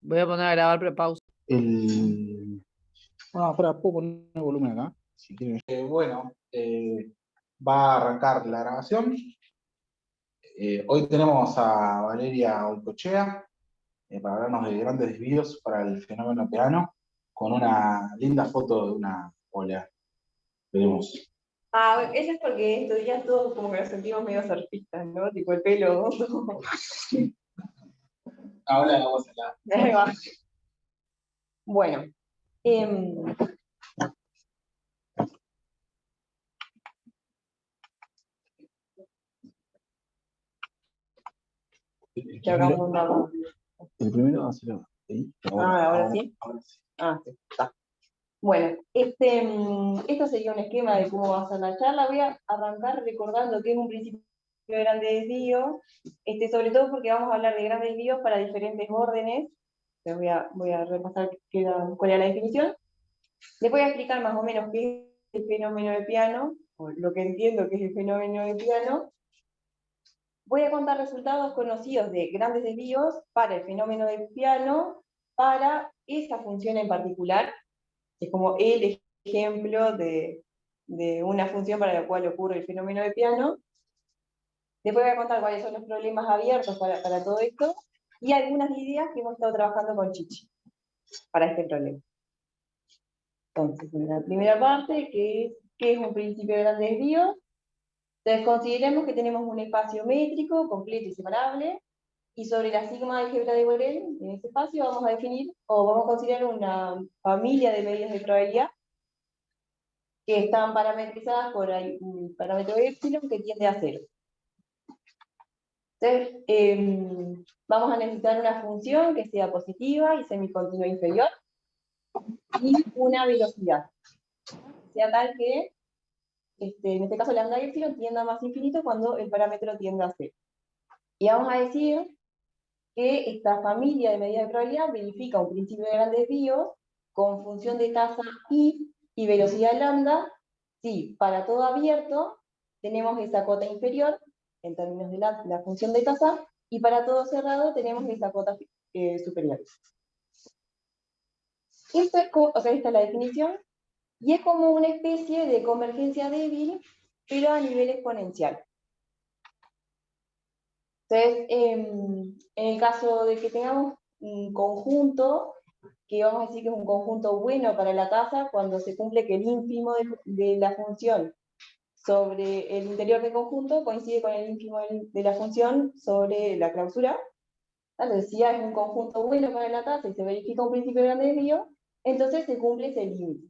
Voy a poner a grabar, pero pausa. Bueno, espera, puedo poner el volumen acá, si quieres. Va a arrancar la grabación. Hoy tenemos a Valeria Olcochea para hablarnos de grandes desvíos para el fenómeno peano, con una linda foto de una ola. Veremos. Ah, eso es porque estos días todos como que nos sentimos medio surfistas, ¿no? Tipo el pelo. Ahora vamos a hablar. Ahí va. Bueno. El primero va a ser ahí. Ahora sí. Ahora sí. Ah, sí, está. Bueno, esto sería un esquema de cómo va a ser la charla. Voy a arrancar recordando que es un principio de grandes desvíos, sobre todo porque vamos a hablar de grandes desvíos para diferentes órdenes. Entonces voy a repasar cuál era la definición. Les voy a explicar más o menos qué es el fenómeno de piano, o lo que entiendo que es el fenómeno de piano. Voy a contar resultados conocidos de grandes desvíos para el fenómeno de piano, para esa función en particular. Es como el ejemplo de una función para la cual ocurre el fenómeno de piano. Después voy a contar cuáles son los problemas abiertos para todo esto y algunas ideas que hemos estado trabajando con Chichi para este problema. Entonces, en la primera parte, ¿qué es un principio de grandes desvíos? Entonces, consideremos que tenemos un espacio métrico, completo y separable, y sobre la sigma álgebra de Borel, en ese espacio vamos a definir, o vamos a considerar una familia de medidas de probabilidad que están parametrizadas por un parámetro epsilon que tiende a 0. Entonces, vamos a necesitar una función que sea positiva y semicontinua inferior, y una velocidad, sea tal que, en este caso, lambda epsilon tienda a más infinito cuando el parámetro tienda a 0. Y vamos a decir que esta familia de medidas de probabilidad verifica un principio de grandes desvíos con función de tasa i y velocidad lambda, si para todo abierto tenemos esa cota inferior en términos de la función de tasa, y para todo cerrado tenemos esa cota superior. Esta es la definición, y es como una especie de convergencia débil, pero a nivel exponencial. Entonces, en el caso de que tengamos un conjunto, que vamos a decir que es un conjunto bueno para la tasa, cuando se cumple que el ínfimo de la función sobre el interior del conjunto coincide con el ínfimo de la función sobre la clausura. Entonces, si ya es un conjunto bueno para la tasa y se verifica un principio de grande desvío, entonces se cumple ese límite.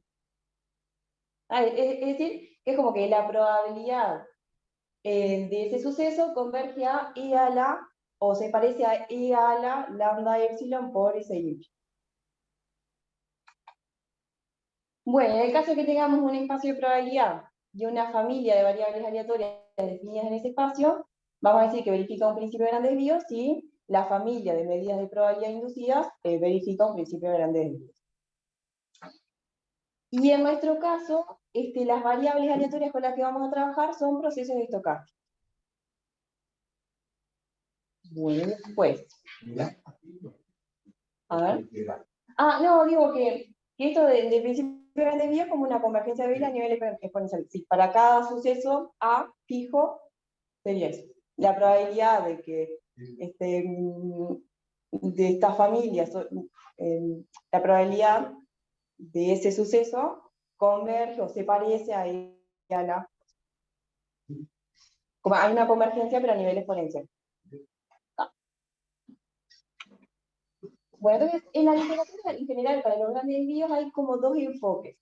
Es decir, que es como que la probabilidad de ese suceso converge a E a la, o se parece a E a la lambda epsilon por ese límite. Bueno, en el caso de que tengamos un espacio de probabilidad y una familia de variables aleatorias definidas en ese espacio, vamos a decir que verifica un principio de grandes desvíos si la familia de medidas de probabilidad inducidas verifica un principio de grandes desvíos. Y en nuestro caso, las variables aleatorias con las que vamos a trabajar son procesos estocásticos. Bueno, después. A ver. No, digo que esto de principio de grandes desvíos es como una convergencia débil a nivel exponencial. Si para cada suceso A fijo, sería eso. La probabilidad de que de estas familias, la probabilidad de ese suceso converge o se parece a la. Como hay una convergencia, pero a nivel exponencial. Bueno, entonces, en la literatura en general para los grandes desvíos hay como dos enfoques.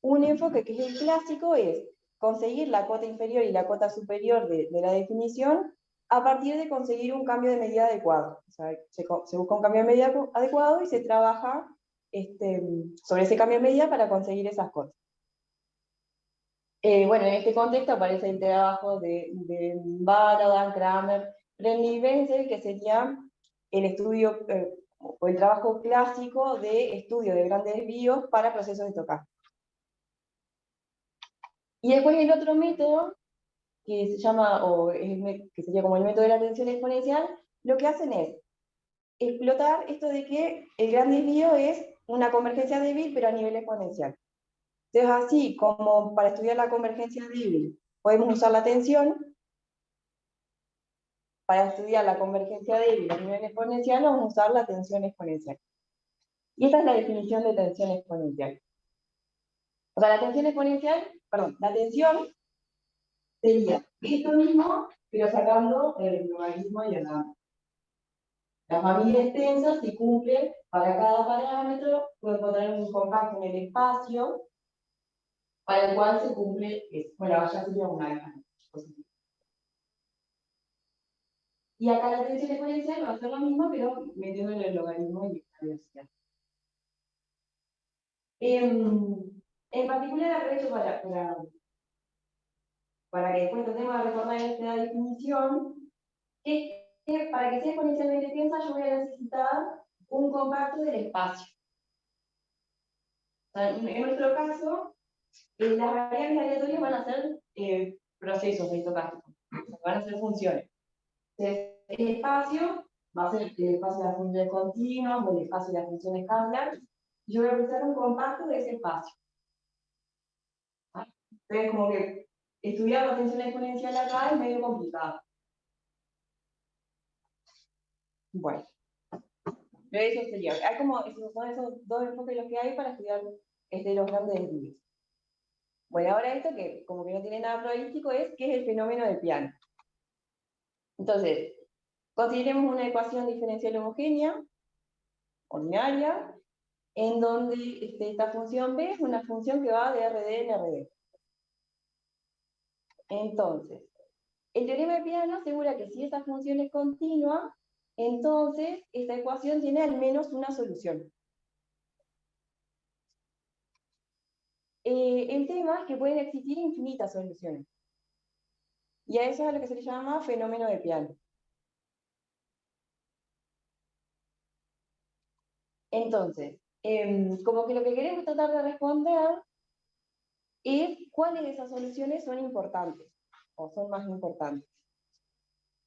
Un enfoque que es el clásico es conseguir la cota inferior y la cota superior de la definición a partir de conseguir un cambio de medida adecuado. O sea, se busca un cambio de medida adecuado y se trabaja sobre ese cambio de medida para conseguir esas cotas. Bueno, en este contexto aparece el trabajo de Balaban, Kramer, Brenly y Wenzel, que sería el estudio o el trabajo clásico de estudio de grandes desvíos para procesos estocásticos. Y después el otro método, que se llama, que sería como el método de la tensión exponencial, lo que hacen es explotar esto de que el gran desvío es una convergencia débil, pero a nivel exponencial. Entonces, así como para estudiar la convergencia débil podemos usar la tensión, para estudiar la convergencia débil a nivel exponencial vamos a usar la tensión exponencial. Y esta es la definición de tensión exponencial. O sea, la tensión exponencial, perdón, la tensión sería esto mismo, pero sacando el logaritmo y el lambda. La familia extensa, si cumple para cada parámetro, puede encontrar un compacto en el espacio para el cual se cumple eso. Bueno, ya sería una alta. Y acá la tensión exponencial va a ser lo mismo, pero metiéndole el logaritmo y la velocidad. En particular, aprovecho para que después tratemos de recordar esta definición, que para que sea exponencialmente tensa yo voy a necesitar un compacto del espacio. O sea, en nuestro caso, las variables aleatorias van a ser procesos estocásticos, van a ser funciones. Entonces, el espacio va a ser el espacio de las funciones continuas o el espacio de las funciones Kepler. Yo voy a precisar un compacto de ese espacio. ¿Ah? Entonces, como que estudiar la tensión exponencial acá es medio complicado. Bueno, pero eso sería. Hay como, son esos dos enfoques los que hay para estudiar los grandes desvíos. Bueno, ahora esto que como que no tiene nada probabilístico es qué es el fenómeno del piano. Entonces, consideremos una ecuación diferencial homogénea, ordinaria, en donde esta función B es una función que va de RD en RD. Entonces, el teorema de Peano asegura que si esa función es continua, entonces esta ecuación tiene al menos una solución. El tema es que pueden existir infinitas soluciones. Y a eso es a lo que se le llama fenómeno de Peano. Entonces, como que lo que queremos tratar de responder es cuáles de esas soluciones son importantes, o son más importantes.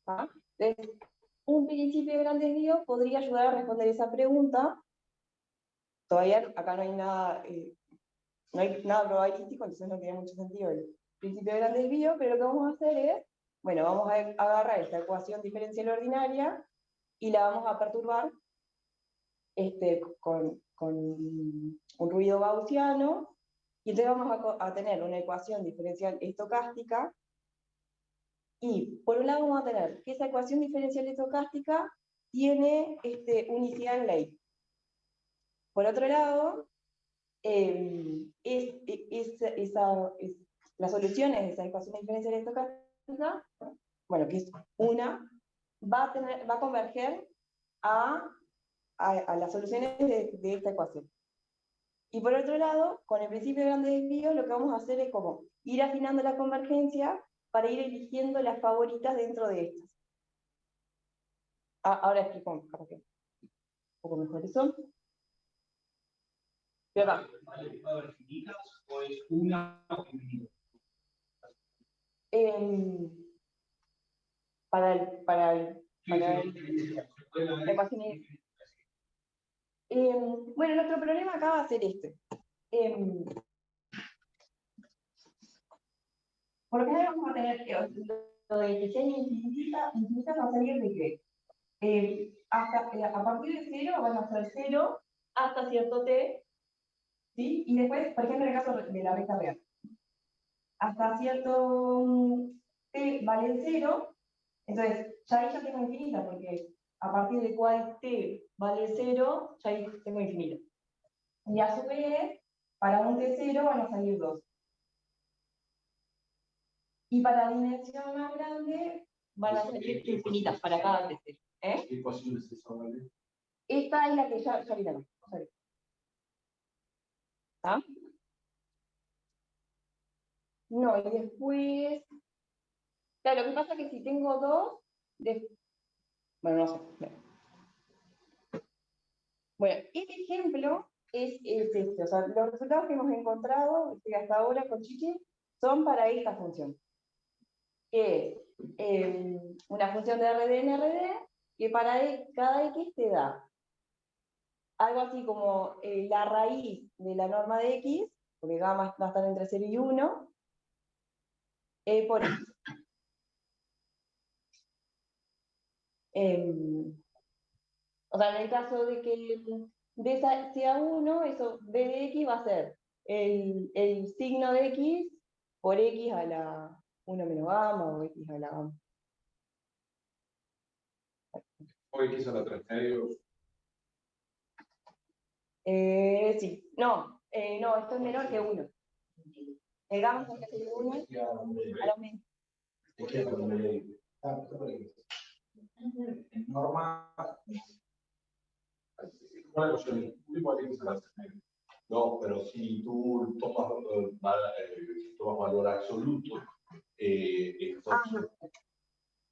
¿Ah? Entonces, un principio de gran desvío podría ayudar a responder esa pregunta. Todavía acá no hay nada probabilístico, entonces no tiene mucho sentido el principio de gran desvío, pero lo que vamos a hacer es, bueno, vamos a agarrar esta ecuación diferencial ordinaria y la vamos a perturbar con un ruido gaussiano, y entonces vamos a tener una ecuación diferencial estocástica, y por un lado vamos a tener que esa ecuación diferencial estocástica tiene unicidad en ley. Por otro lado, las soluciones de esa ecuación diferencial estocástica, bueno, que es una, va a converger a las soluciones de esta ecuación. Y por otro lado, con el principio de grandes desvíos, lo que vamos a hacer es como ir afinando la convergencia para ir eligiendo las favoritas dentro de estas. Ahora explico para que un poco mejor eso. Pero acá. ¿O es una o infinita? Para la ecuación. Bueno, nuestro problema acá va a ser este. Por lo general vamos a tener lo de que sea infinita va a salir de que a partir de 0 van a ser 0 hasta cierto t, ¿sí? Y después, por ejemplo, en el caso de la recta real, hasta cierto t vale 0, entonces ya ahí ya tengo infinita, porque a partir de cuál t vale 0, ya ahí tengo infinita. Y a su vez, para un t0 van a salir 2. Y para dimensión más grande van a salir infinitas para cada t0. ¿Qué ecuación es esa, vale? Esta es la que ya vi acá. ¿Está? No, y después... Claro, lo que pasa es que si tengo dos... Bueno, no sé. Bueno, este ejemplo es este. O sea, los resultados que hemos encontrado hasta ahora con Chichi son para esta función. Que es una función de RD en RD, que para cada X te da algo así como la raíz de la norma de X, porque gamma va a estar entre 0 y 1, por X. O sea, en el caso de que D sea 1, eso B de X va a ser el signo de X por X a la 1 menos gamma o X a la gamma. O X a la 3 medios. Sí, no, esto es menor que 1. El gamma es menor que 1 al aumento. En norma, no, pero si tú tomas, tomas valor absoluto, entonces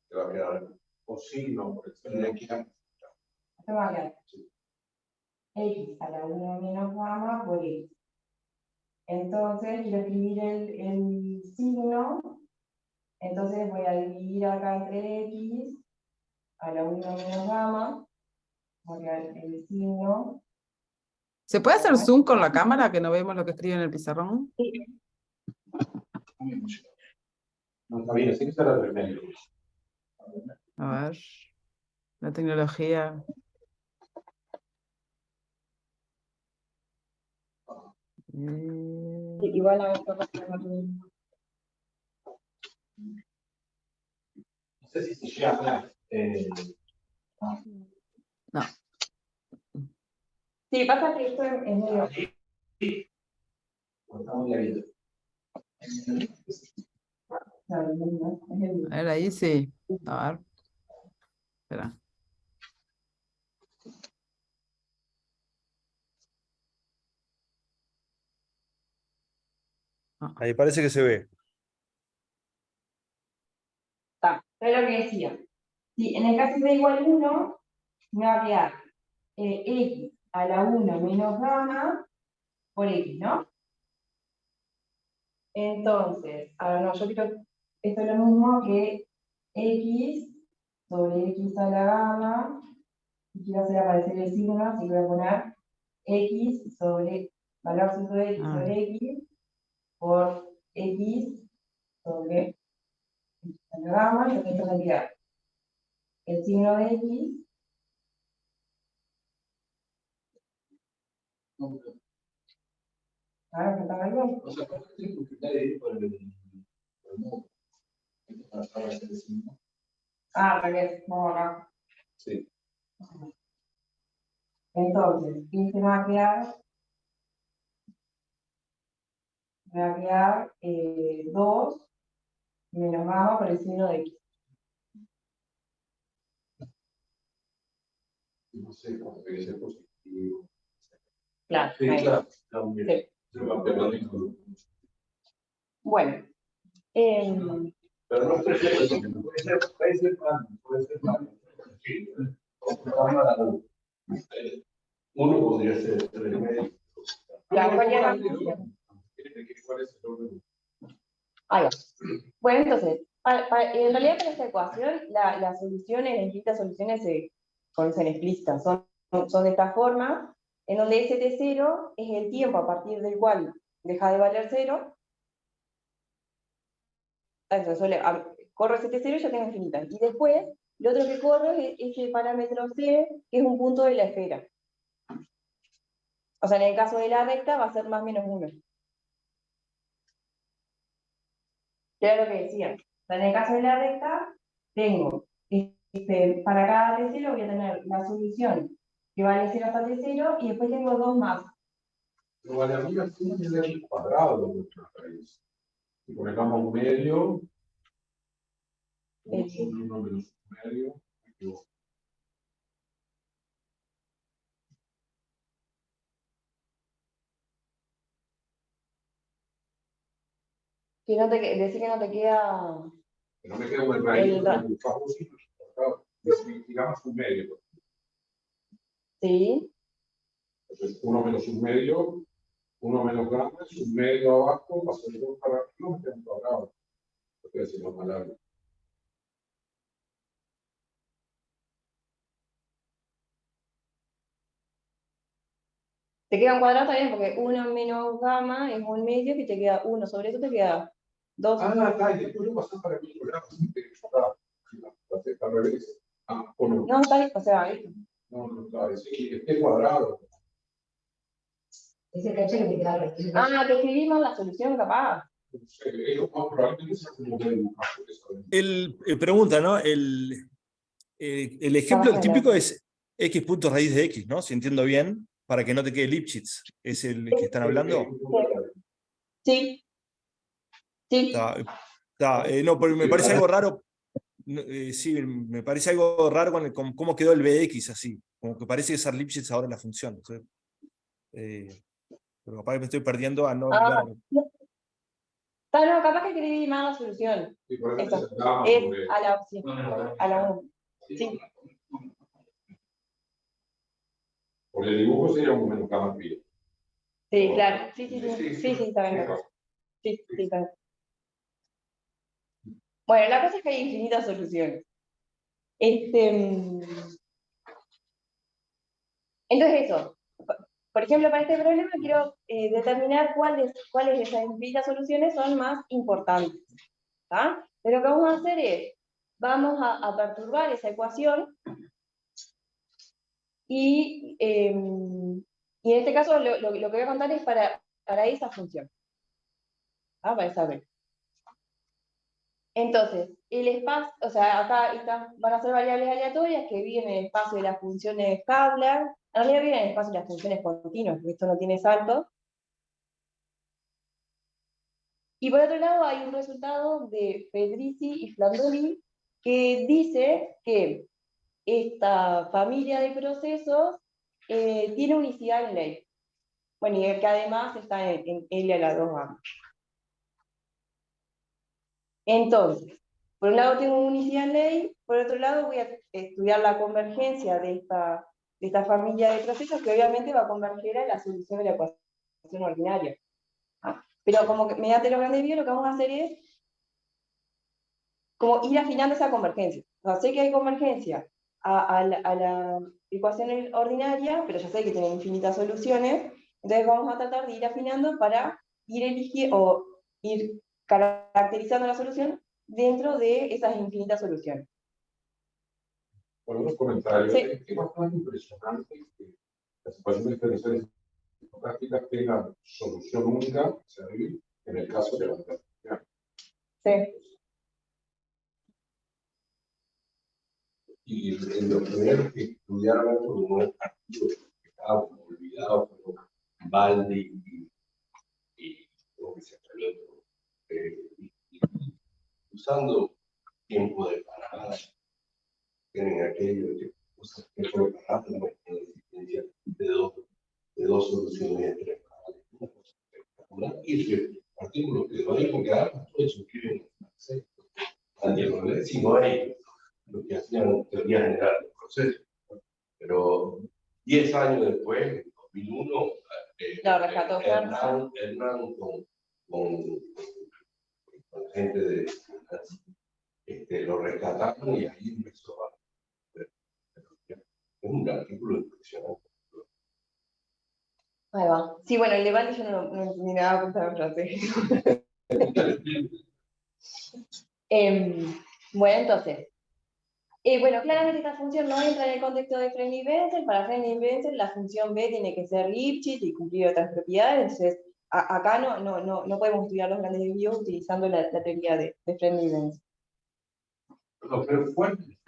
te va a quedar con signo por el X. Esto va a quedar X a la 1 menos gamma por X. Entonces, quiero escribir el signo, entonces voy a dividir acá entre X a la 1 menos gamma, voy a quedar el signo. ¿Se puede hacer zoom con la cámara que no vemos lo que escribe en el pizarrón? No está bien, así que será 3 medios. A ver, la tecnología. Igual a ver, No sé si se llega a ver. No. sí, pasa que esto es medio. está muy clarito. A ver, ahí sí. A ver. Espera. Ahí parece que se ve. Está, es lo que decía. Si en el caso de igual 1, me va a quedar X a la 1 menos gamma por X, ¿no? Entonces, ahora no, yo quiero, esto es lo mismo que X sobre X a la gamma, y quiero hacer aparecer el signo, así que voy a poner X sobre, valor absoluto de X sobre X, por X sobre X a la gamma, y esto va a quedar el signo de X. No, pero, Ahora, ¿está bien? o sea, ¿cómo es que multiplicar ahí por el modo? Para hacer el signo. Ah, al revés, vamos acá. Sí. Entonces, ¿qué se me va a quedar? Me va a quedar 2 menos gamma por el signo de X. No sé cómo debe ser positivo. Claro, Sí, ahí. claro. También. Sí. Se va a pegar esto. Bueno, Pero no puede ser mal, puede ser mal. Sí. Uno podría ser 3 medios. la cualquier ¿Cuál es el orden? ahí va. Bueno, entonces, en realidad para esta ecuación, las soluciones, las distintas soluciones se conocen explícitas, son de esta forma, en donde ST0 es el tiempo a partir del cual deja de valer 0. Entonces, corro ST0 y ya tengo infinita. Y después, lo otro que corro es el parámetro C, que es un punto de la esfera. O sea, en el caso de la recta va a ser más menos 1. Que era lo que decía. O sea, en el caso de la recta, tengo, para cada T0 voy a tener la solución que vale 0 hasta T0, y después tengo dos más. Pero vale, arriba es un X cuadrado de nuestra raíz. Si conectamos un medio, uno sobre uno menos un medio, me equivoco. Que no te, decir que no te queda. Que no me queda una raíz, digamos un medio. Sí. Entonces, uno menos un medio, uno menos gamma, un medio abajo, paso el 2 para arriba, me queda un cuadrado. Porque si no, mal algo. Te queda un cuadrado también porque 1 menos gamma es 1 medio, que te queda 1 sobre eso te queda 2. Está, y después lo pasás para el otro lado. Está al revés. O no. No, está ahí, o sea, ¿viste? No, está, es este cuadrado. Ese caché que te queda al revés. Te escribí mal la solución, capaz. Probablemente sea como que dibujar. Él pregunta, ¿no? El ejemplo típico es x punto raíz de x, ¿no? Si entiendo bien, para que no te quede Lipschitz. ¿Es el que están hablando? Sí. Sí. No, pero me parece algo raro. Sí, me parece algo raro con cómo quedó el Bx así. Como que parece que es Lipschitz ahora la función. Entonces, pero capaz que me estoy perdiendo a no ver. No, capaz que escribí mal la solución. Sí, por Esta. eso Es a la opción. A la 1. Sí. Por el dibujo sería un menos más bien. Sí, claro. Sí, está bien. Sí, está bien. Bueno, la cosa es que hay infinitas soluciones. Entonces eso. Por ejemplo, para este problema quiero determinar cuáles de esas infinitas soluciones son más importantes. ¿Tá? Pero lo que vamos a hacer es, vamos a perturbar esa ecuación y en este caso lo que voy a contar es para esa función. Para esa B. Entonces, el espacio, o sea, acá van a ser variables aleatorias que viven en el espacio de las funciones Kepler. En realidad viven en el espacio de las funciones continuas, porque esto no tiene salto. Y por otro lado hay un resultado de Pedrizi y Flandoli que dice que esta familia de procesos tiene unicidad en ley. Bueno, y que además está en L a la 2 gamma. Entonces, por un lado tengo unicidad en ley, por otro lado voy a estudiar la convergencia de esta familia de procesos que obviamente va a converger a la solución de la ecuación ordinaria. Pero como que mediante los grandes desvíos lo que vamos a hacer es como ir afinando esa convergencia. O sea, sé que hay convergencia a la ecuación ordinaria, pero ya sé que tiene infinitas soluciones, entonces vamos a tratar de ir afinando para ir eligiendo o ir caracterizando la solución dentro de esas infinitas soluciones. Por unos comentarios, Sí. es bastante impresionante que las ecuaciones diferenciales prácticas tengan solución única, o sea, en el caso de la matemática. Sí. Y los primeros que estudiaron esto, unos artículos que estaban olvidados, como Baldi y como que se usando tiempo de parada, tienen aquello que usan tiempo de parada, la existencia de dos soluciones de tres parales. Una cosa espectacular. Y ese artículo quedó ahí porque además todo eso escriben en francés. Si no hay lo que hacían teoría general del proceso. Pero 10 años después, en 2001, Lo rescató Hernán con gente de lo rescataron y ahí empezó a ver. Es un artículo impresionante. Ahí va. Sí, bueno, el de Baldi yo no entendí nada con esta frase. Bueno, entonces, bueno, claramente esta función no entra en el contexto de Freinet-Wenzel. Para Freinet-Wenzel la función B tiene que ser Lipschitz y cumplir otras propiedades. Entonces, acá no podemos estudiar los grandes desvíos utilizando la teoría de Freinet-Wenzel. Pero fuerte.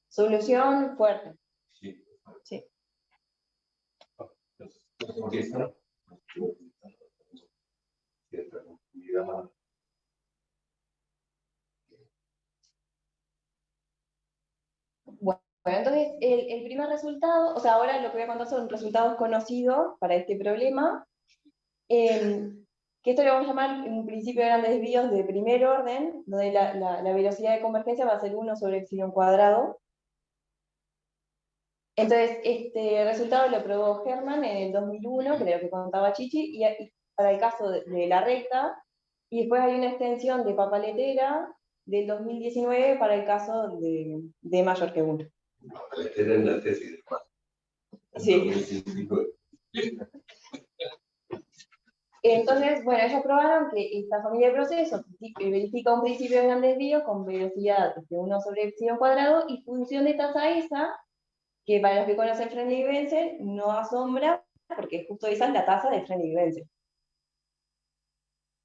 Solución fuerte. Sí. Sí. Bueno, entonces el primer resultado, o sea, ahora lo que voy a contar son resultados conocidos para este problema, que esto lo vamos a llamar un principio de grandes desvíos de primer orden, donde la velocidad de convergencia va a ser 1 sobre epsilon cuadrado. Entonces, este resultado lo probó Hermann en el 2001, que era lo que contaba Chichi, y para el caso de la recta, y después hay una extensión de Papaletera del 2019 para el caso de mayor que 1. Papaletera en la tesis de Sí. Entonces, bueno, ellos probaron que esta familia de procesos verifica un principio de gran desvío con velocidad de 1 sobre epsilon cuadrado y función de tasa esa, que para los que conocen Freundlich-Wenzel no asombra, porque justo esa es la tasa de Freundlich-Wenzel.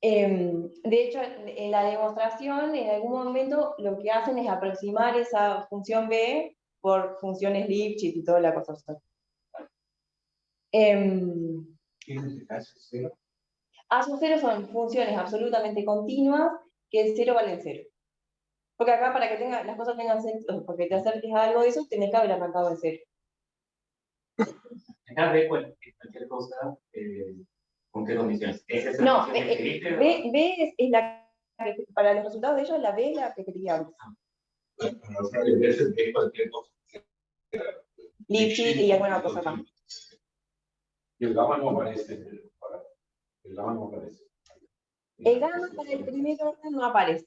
De hecho, en la demostración, en algún momento, lo que hacen es aproximar esa función B por funciones Lipschitz y toda la cosa. ¿En este caso cero? A sub cero son funciones absolutamente continuas que el cero vale en cero. Porque acá para que las cosas tengan sentido, porque te acerques a algo de eso, tenés que haber arrancado en cero. Acá ve cualquier cosa, ¿con qué condiciones? No, B es la que, para los resultados de ellos, la B es la que quería antes. Para los Freundlich-Wenzel es cualquier cosa. Lipschitz y alguna cosa más. Y el gamma no aparece. El gamma no aparece. El gamma para el primer orden no aparece.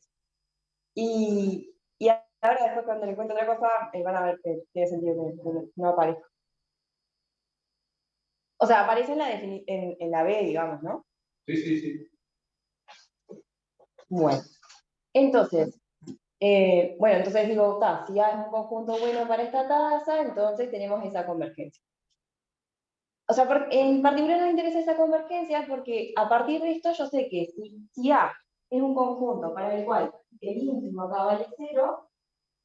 Y ahora después cuando le cuento otra cosa, van a ver que tiene sentido que no aparezca. O sea, aparece en la B, digamos, ¿no? Sí. Bueno, entonces, entonces digo, si A es un conjunto bueno para esta tasa, entonces tenemos esa convergencia. O sea, en particular nos interesa esa convergencia porque a partir de esto yo sé que si A es un conjunto para el cual el íntimo acá vale 0,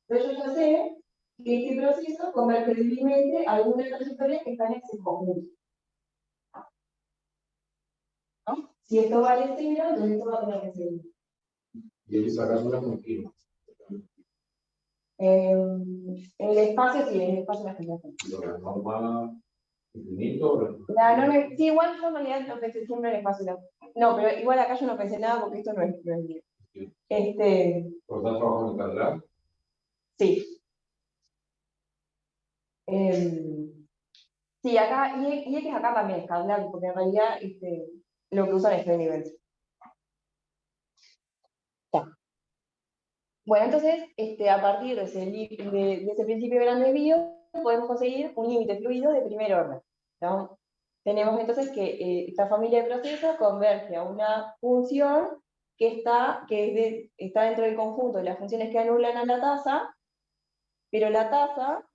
entonces yo ya sé que este proceso converge libremente a alguna trayectoria que está en ese conjunto. ¿No? Si esto vale 0, entonces esto va a tener que ser 1. Y ellos sacan una continua. En el espacio, sí, en el espacio la generación. La norma infinito. Sí, igual yo en realidad lo pensé siempre en el espacio. No, pero igual acá yo no pensé nada porque esto no es mío. ¿Por tanto trabajo en cuadrado? Sí. Sí, acá, y X acá también es caudal, porque en realidad lo que usan es Freundlich-Wenzel. Bueno, entonces, a partir de ese principio de gran desvío, podemos conseguir un límite fluido de primer orden, ¿no? Tenemos entonces que esta familia de procesos converge a una función que está dentro del conjunto de las funciones que anulan a la tasa, pero la tasa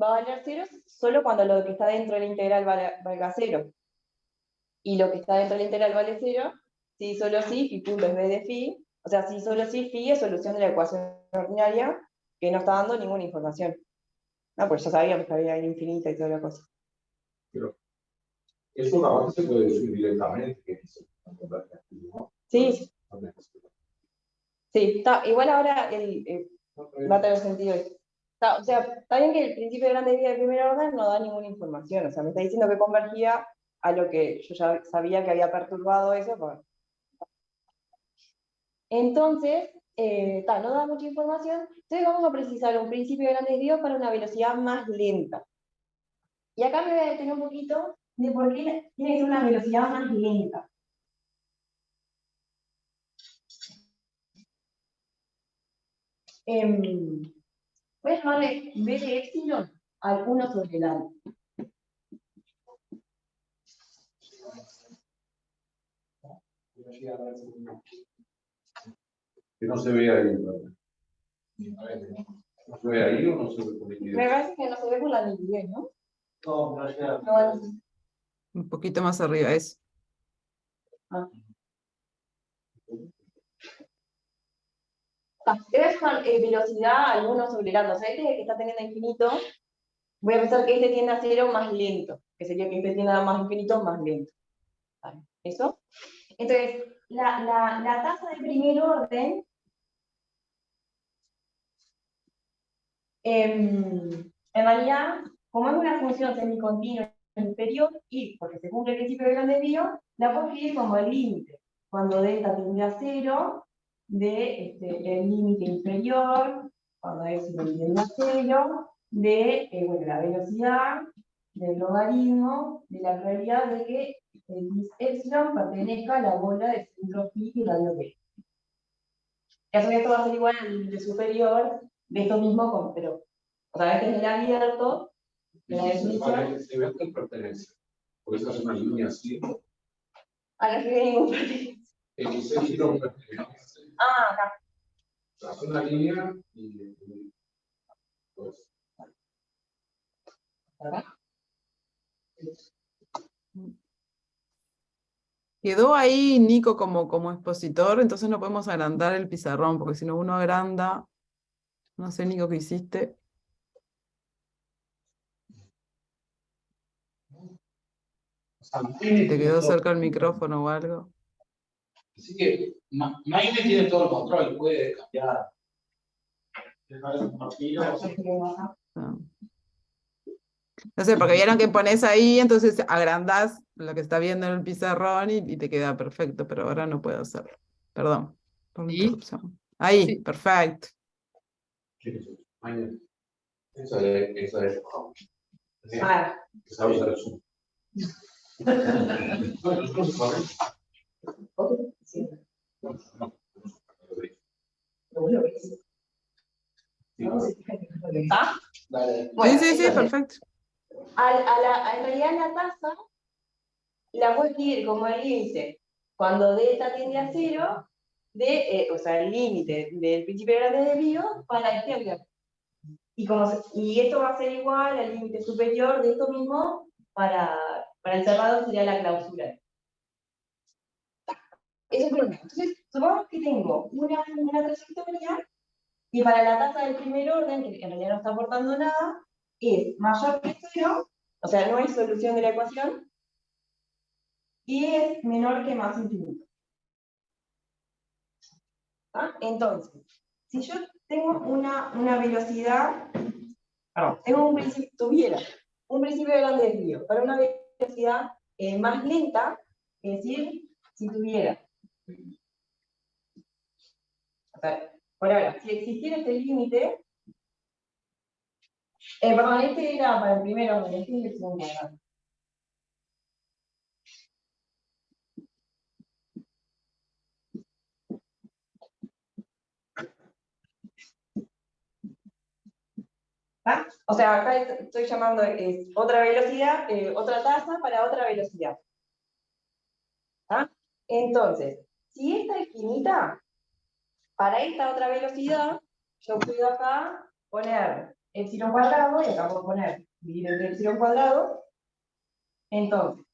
va a valer 0 solo cuando lo que está dentro de la integral valga 0. Y lo que está dentro de la integral vale 0, si solo si, phi punto es b de phi. O sea, si solo si, phi es solución de la ecuación ordinaria, que no está dando ninguna información. No, pues ya sabíamos que había infinita y toda la cosa. Pero eso la base se puede decir directamente que es ¿no? Sí. Sí, igual ahora va a tener sentido esto. O sea, está bien que el principio de gran desvío de primer orden no da ninguna información. O sea, me está diciendo que convergía a lo que yo ya sabía que había perturbado eso. Entonces, no da mucha información, entonces vamos a precisar un principio de gran desvío para una velocidad más lenta. Y acá me voy a detener un poquito de por qué tiene que ser una velocidad más lenta. Voy a llamarle b de epsilon al 1 sobre el alto. Que no se ve ahí. ¿No se ve ahí o no se ve por ahí? Me parece que no se ve por la nitidez, ¿no? No, No, Un poquito más arriba, eso. Te voy a llamar velocidad al 1 sobre el alto. O sea, este es el que está teniendo infinito. Voy a pensar que este tiende a 0 más lento, que sería que este tiende a más infinito más lento. ¿Vale? ¿Eso? Entonces, la tasa de primer orden en realidad, como es una función semicontinua inferior y porque se cumple el principio de gran desvío, la puedo escribir como el límite, cuando delta tiende a 0, de el límite inferior, cuando epsilon tiende a 0, de la velocidad del logaritmo de la probabilidad de que el epsilon pertenezca a la bola de centro phi y radio b. Que a su vez esto va a ser igual al límite superior de esto mismo, pero o sea, este es el abierto, de la definición. Se ve que pertenece. Por eso es una línea así. A no escribir ningún pertenece. El centro pertenece. Ah, acá. Hace una línea y pues, ¿Acá? Quedó ahí Nico como expositor, entonces no podemos agrandar el pizarrón, porque si no uno agranda, no sé, Nico, ¿qué hiciste? Si te quedó cerca el micrófono o algo. Así que Maine tiene todo el control, puede cambiar. Dejar de compartir, o sea, Ah. No sé, porque vieron que pones ahí, entonces agrandás lo que está viendo en el pizarrón y te queda perfecto, pero ahora no puedo hacerlo. Perdón por la ¿Sí? interrupción. Ahí, Sí. perfecto. mañana. Esa es. Ah, Esa usar el Zoom. ok, sí. ¿Ah? dale. Bueno, Sí, entonces, perfecto. en realidad la tasa la puedo escribir como el límite. Cuando delta tiende a 0, o sea, el límite del principio grande de desvío para este objeto. Y esto va a ser igual al límite superior de esto mismo para el cerrado sería la clausura. Eso es lo mismo. Entonces, supongamos que tengo una trayectoria y para la tasa del primer orden, que en realidad no está aportando nada, es mayor que 0, o sea, no es solución de la ecuación, y es menor que más infinito. ¿Ah? Entonces, si yo tengo una velocidad, tuviera un principio de gran desvío para una velocidad más lenta, es decir, si tuviera, o sea, por ahora, si existiera este límite, perdón, este era para el primer orden, este es el segundo grado. ¿Ah? O sea, acá estoy llamando otra velocidad, otra tasa para otra velocidad. ¿Ah? Entonces, si esta es finita, para esta otra velocidad, yo puedo acá poner epsilon cuadrado, y acá puedo poner dividir entre epsilon cuadrado. Entonces,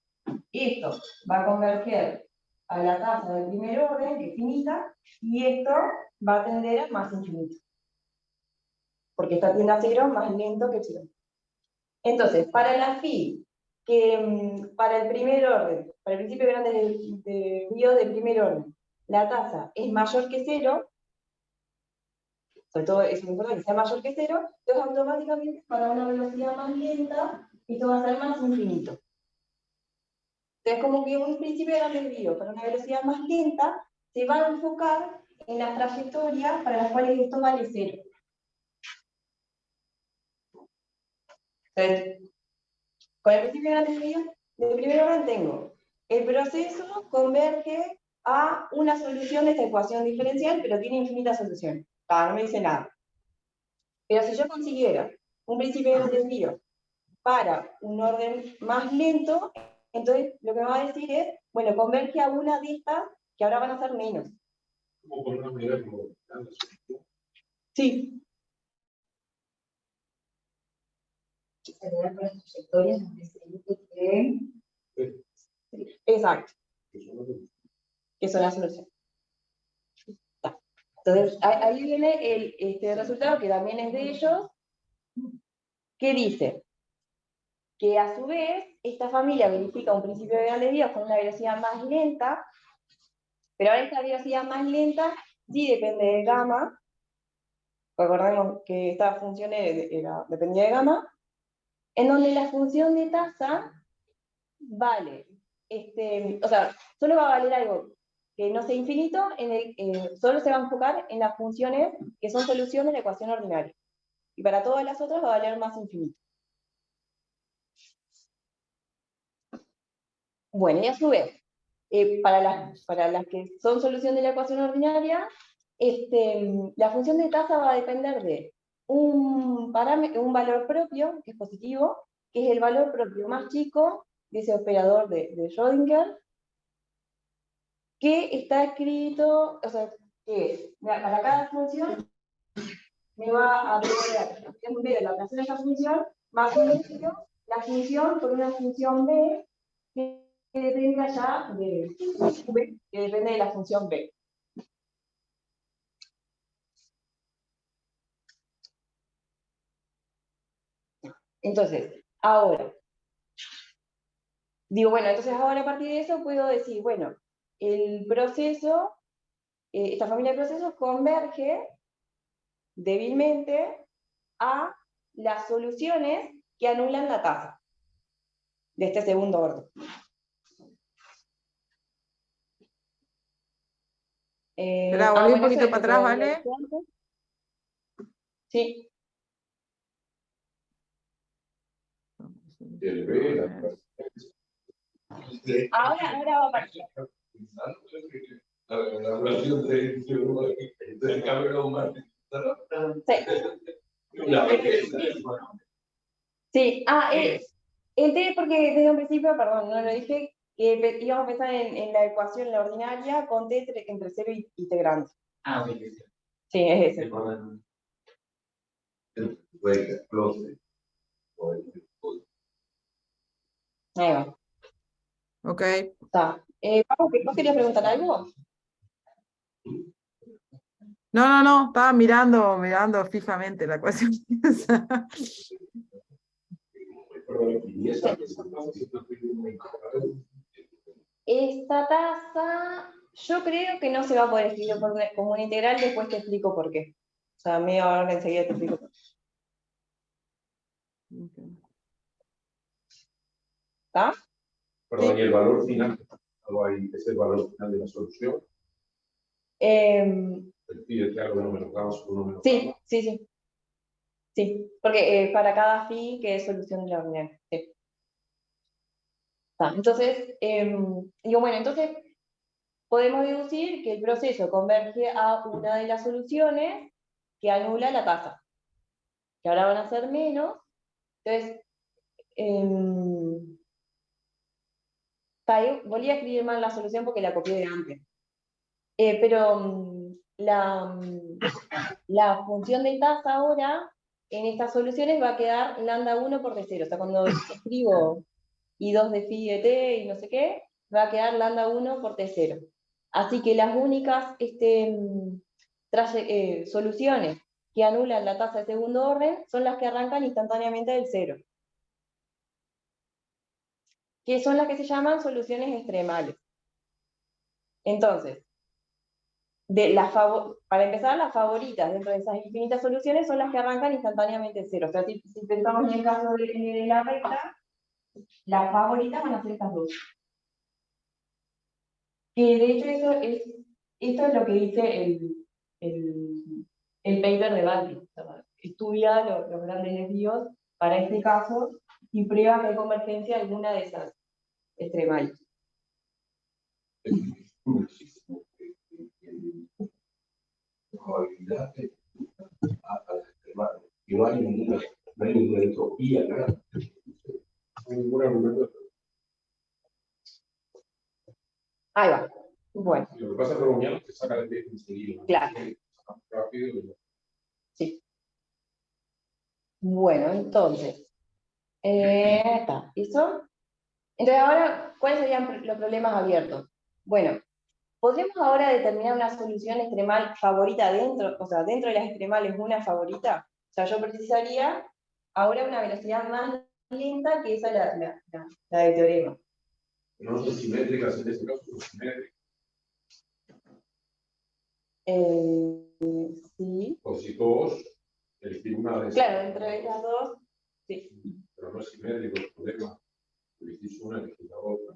esto va a converger a la tasa del primer orden, que es finita, y esto va a tender a más infinito. Porque esta tiende a 0 más lento que epsilon. Entonces, para la phi, que para el primer orden, para el principio grande de desvío de primer orden, la tasa es mayor que 0, sobre todo es importante que sea mayor que 0, entonces automáticamente para una velocidad más lenta, esto va a ser más infinito. Entonces, como que un principio de gran desvío para una velocidad más lenta se va a enfocar en las trayectorias para las cuales esto vale 0. Entonces, con el principio de gran desvío de primer orden tengo el proceso converge a una solución de esta ecuación diferencial, pero tiene infinitas soluciones. No me dice nada. Pero si yo consiguiera un principio de gran desvío para un orden más lento, entonces lo que me va a decir es, bueno, converge a una de estas que ahora van a ser menos. Como por una medida como. Sí. Serían las trayectorias de... Exacto. Que son las soluciones. Entonces, ahí viene este resultado, que también es de ellos, que dice que a su vez esta familia verifica un principio de gran desvío con una velocidad más lenta, pero ahora esta velocidad más lenta sí depende de gamma. Recordemos que esta función dependía de gamma, en donde la función de tasa vale, o sea, solo va a valer algo que no sea infinito, solo se va a enfocar en las funciones que son solución de la ecuación ordinaria. Y para todas las otras va a valer más infinito. Bueno, y a su vez, para las que son solución de la ecuación ordinaria, la función de tasa va a depender de un valor propio, que es positivo, que es el valor propio más chico de ese operador de Schrödinger, que está escrito, o sea, que es, para cada función me va a devolver, en vez de la operación de esa función, más o menos la función por una función B que depende allá de V, que depende de la función B. Entonces, ahora, digo, bueno, entonces ahora a partir de eso puedo decir, bueno, el proceso, esta familia de procesos converge débilmente a las soluciones que anulan la tasa de este segundo orden. Espera, volví un bueno, poquito eso para es lo atrás, que había ¿vale? dicho antes. Sí. El B, Ahora va a aparecer. la relación de Cameron Martin. Sí. Una riqueza. Sí, el T, porque desde un principio, perdón, no lo dije, que íbamos a pensar en la ecuación, la ordinaria, con T entre 0 y T grande. Ah, ok, sí. Sí, es ese. Puede que explote. Ahí va. Ok. Está. Pau, ¿vos querías preguntar algo? No, estaba mirando fijamente la ecuación. Esta tasa, yo creo que no se va a poder escribir como una integral, después te explico por qué. O sea, medio ahora enseguida te explico por qué. ¿Está? Perdón, y el valor final, es el valor final de la solución. El phi de algo número K sobre uno menos Sí, gamma. sí. Sí, porque para cada phi que es solución de la ordinaria. Sí. Está. Entonces, digo, bueno, entonces podemos deducir que el proceso converge a una de las soluciones que anula la tasa, que ahora van a ser menos. Entonces, volví a escribir mal la solución porque la copié de antes. Pero la función de tasa ahora, en estas soluciones, va a quedar lambda 1 por T0. O sea, cuando escribo I2 de phi de T y no sé qué, va a quedar lambda 1 por T0. Así que las únicas soluciones que anulan la tasa de segundo orden son las que arrancan instantáneamente del 0. Que son las que se llaman soluciones extremales. Entonces, para empezar, las favoritas dentro de esas infinitas soluciones son las que arrancan instantáneamente en 0. O sea, si pensamos en el caso de la recta, las favoritas van a ser estas dos. Que de hecho esto es lo que dice el paper de Baldi. Estudia los grandes desvíos para este caso y prueba que hay convergencia en alguna de esas extremales. Probabilidad a las extremales. Y no hay ninguna entropía, nada. No hay ningún argumento. Ahí va. Bueno. Lo que pasa es que Romiano te saca de texto enseguida. Claro. Rápido. Sí. Bueno, entonces. Está. ¿Listo? Entonces ahora, ¿cuáles serían los problemas abiertos? Bueno, ¿podríamos ahora determinar una solución extremal favorita dentro, o sea, dentro de las extremales una favorita? O sea, yo precisaría ahora una velocidad más lenta que esa la del teorema. No son simétricas en este caso, son simétricas. Sí. O si todos elegir una de Claro, entre estas dos, sí. Pero no es simétrico el problema. Elegís una, elegís la otra.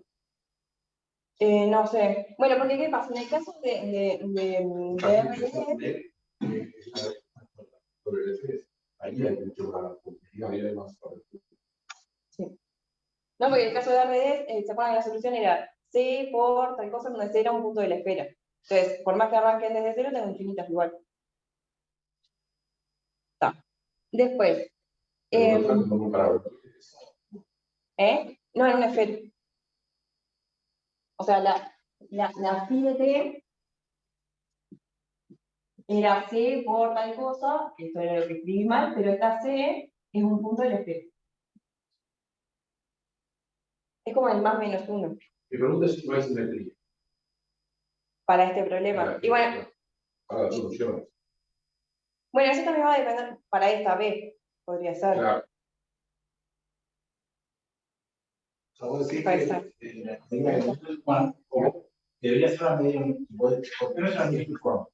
No sé. Bueno, porque ¿qué pasa? En el caso de RD, Sobre el F, ahí hay mucho más complejidad, ahí hay más. sí. No, porque en el caso de RD, ¿se acuerdan que la solución era C por tal cosa donde C era un punto de la esfera? Entonces, por más que arranquen desde cero, tengo infinitas igual. Está. Después. Pero no tanto como para No, en una esfera. O sea, la phi de t era c por tal cosa, que esto era lo que escribí mal, pero esta c es un punto de la esfera. Es como el más menos 1 Mi pregunta es si no hay simetría para este problema. Y bueno, para las soluciones. bueno, eso también va a depender para esta b, podría ser. Claro. Vamos a decir Ahí que está. la medida de Juan, ¿cómo? Debería ser una medida ¿por qué no es la medida uniforme?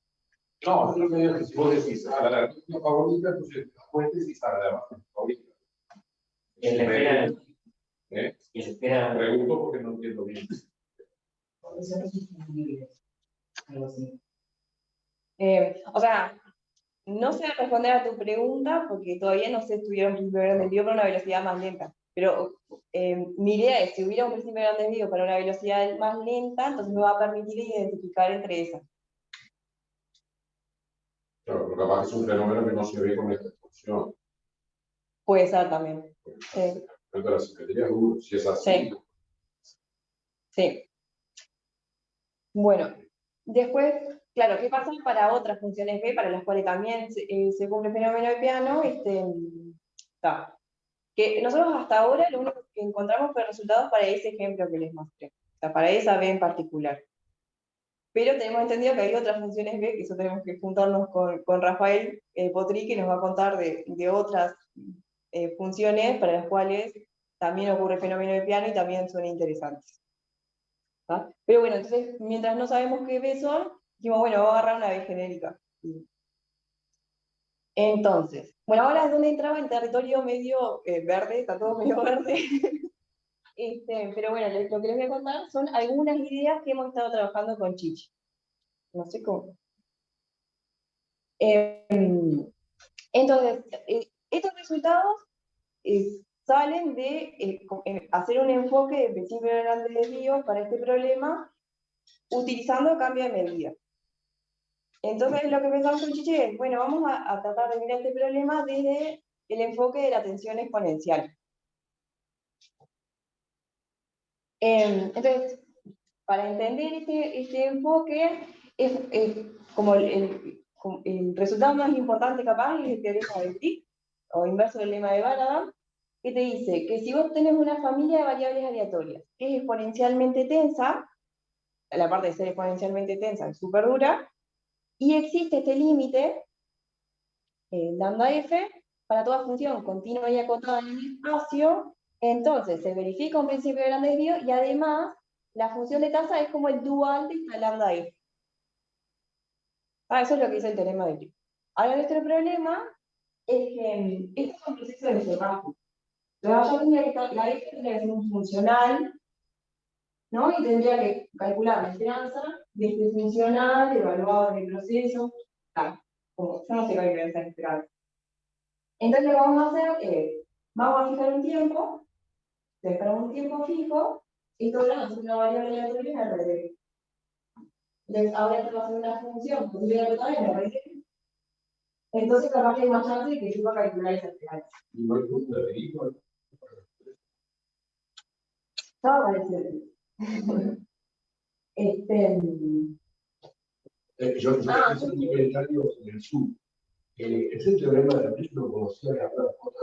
No, yo creo que si vos decís, la línea favorita, entonces la fuente sí está la favorita. En la esfera, ¿Eh? y en la esfera, Pregunto porque no entiendo bien. O sea, no sé responder a tu pregunta porque todavía no sé estudiar un principio de gran desvío para una velocidad más lenta. Pero mi idea es, si hubiera un principio de gran desvío para una velocidad más lenta, entonces me va a permitir identificar entre esas. Claro, pero capaz es un fenómeno que no se ve con esta función. Puede ser también. Sí. Pero la simetría es duro, si es así. Sí. Sí. Bueno, después, claro, ¿qué pasa para otras funciones B para las cuales también se cumple el fenómeno de Peano? Que nosotros hasta ahora lo único que encontramos fue resultados para ese ejemplo que les mostré, o sea, para esa B en particular. Pero tenemos entendido que hay otras funciones B, que eso tenemos que juntarnos con Rafael Potri, que nos va a contar de otras funciones para las cuales también ocurre el fenómeno de Peano y también son interesantes. ¿Ah? Pero bueno, entonces, mientras no sabemos qué B son, dijimos, bueno, vamos a agarrar una B genérica. Entonces, bueno, ahora es donde entraba en territorio medio verde, está todo medio verde. Pero bueno, lo que les voy a contar son algunas ideas que hemos estado trabajando con Chichi. No sé cómo. Entonces, estos resultados salen de hacer un enfoque de principio de gran desvío para este problema utilizando cambio de medida. Entonces, lo que pensamos con Chichi es, bueno, vamos a tratar de mirar este problema desde el enfoque de la tensión exponencial. Entonces, para entender este enfoque, como el resultado más importante capaz es el teorema de Crick, o inverso del lema de Barada, que te dice que si vos tenés una familia de variables aleatorias que es exponencialmente tensa, la parte de ser exponencialmente tensa es súper dura, y existe este límite, lambda f, para toda función continua y acotada en el espacio, entonces se verifica un principio de gran desvío y además la función de tasa es como el dual de esta lambda f. Eso es lo que dice el teorema de Crick. Ahora nuestro problema es que este es un proceso de cerrado. Entonces yo tendría que estar, la f tendría que ser un funcional, ¿no? Y tendría que calcular la esperanza de este funcional evaluado en el proceso, como yo no sé cuál es la esperanza. Entonces lo que vamos a hacer es, vamos a fijar un tiempo, esperamos un tiempo fijo, y todo lo una variable aleatoria en el revés. Entonces ahora esto va a ser una función, pues voy a anotar en el revés. Entonces capaz que hay más chance de que yo pueda calcular esa esperanza. Y no hay punto de vehículo. Estaba parecido. Yo hice un comentario en el sur. Ese teorema de Crick lo conocía de Abraham Costa,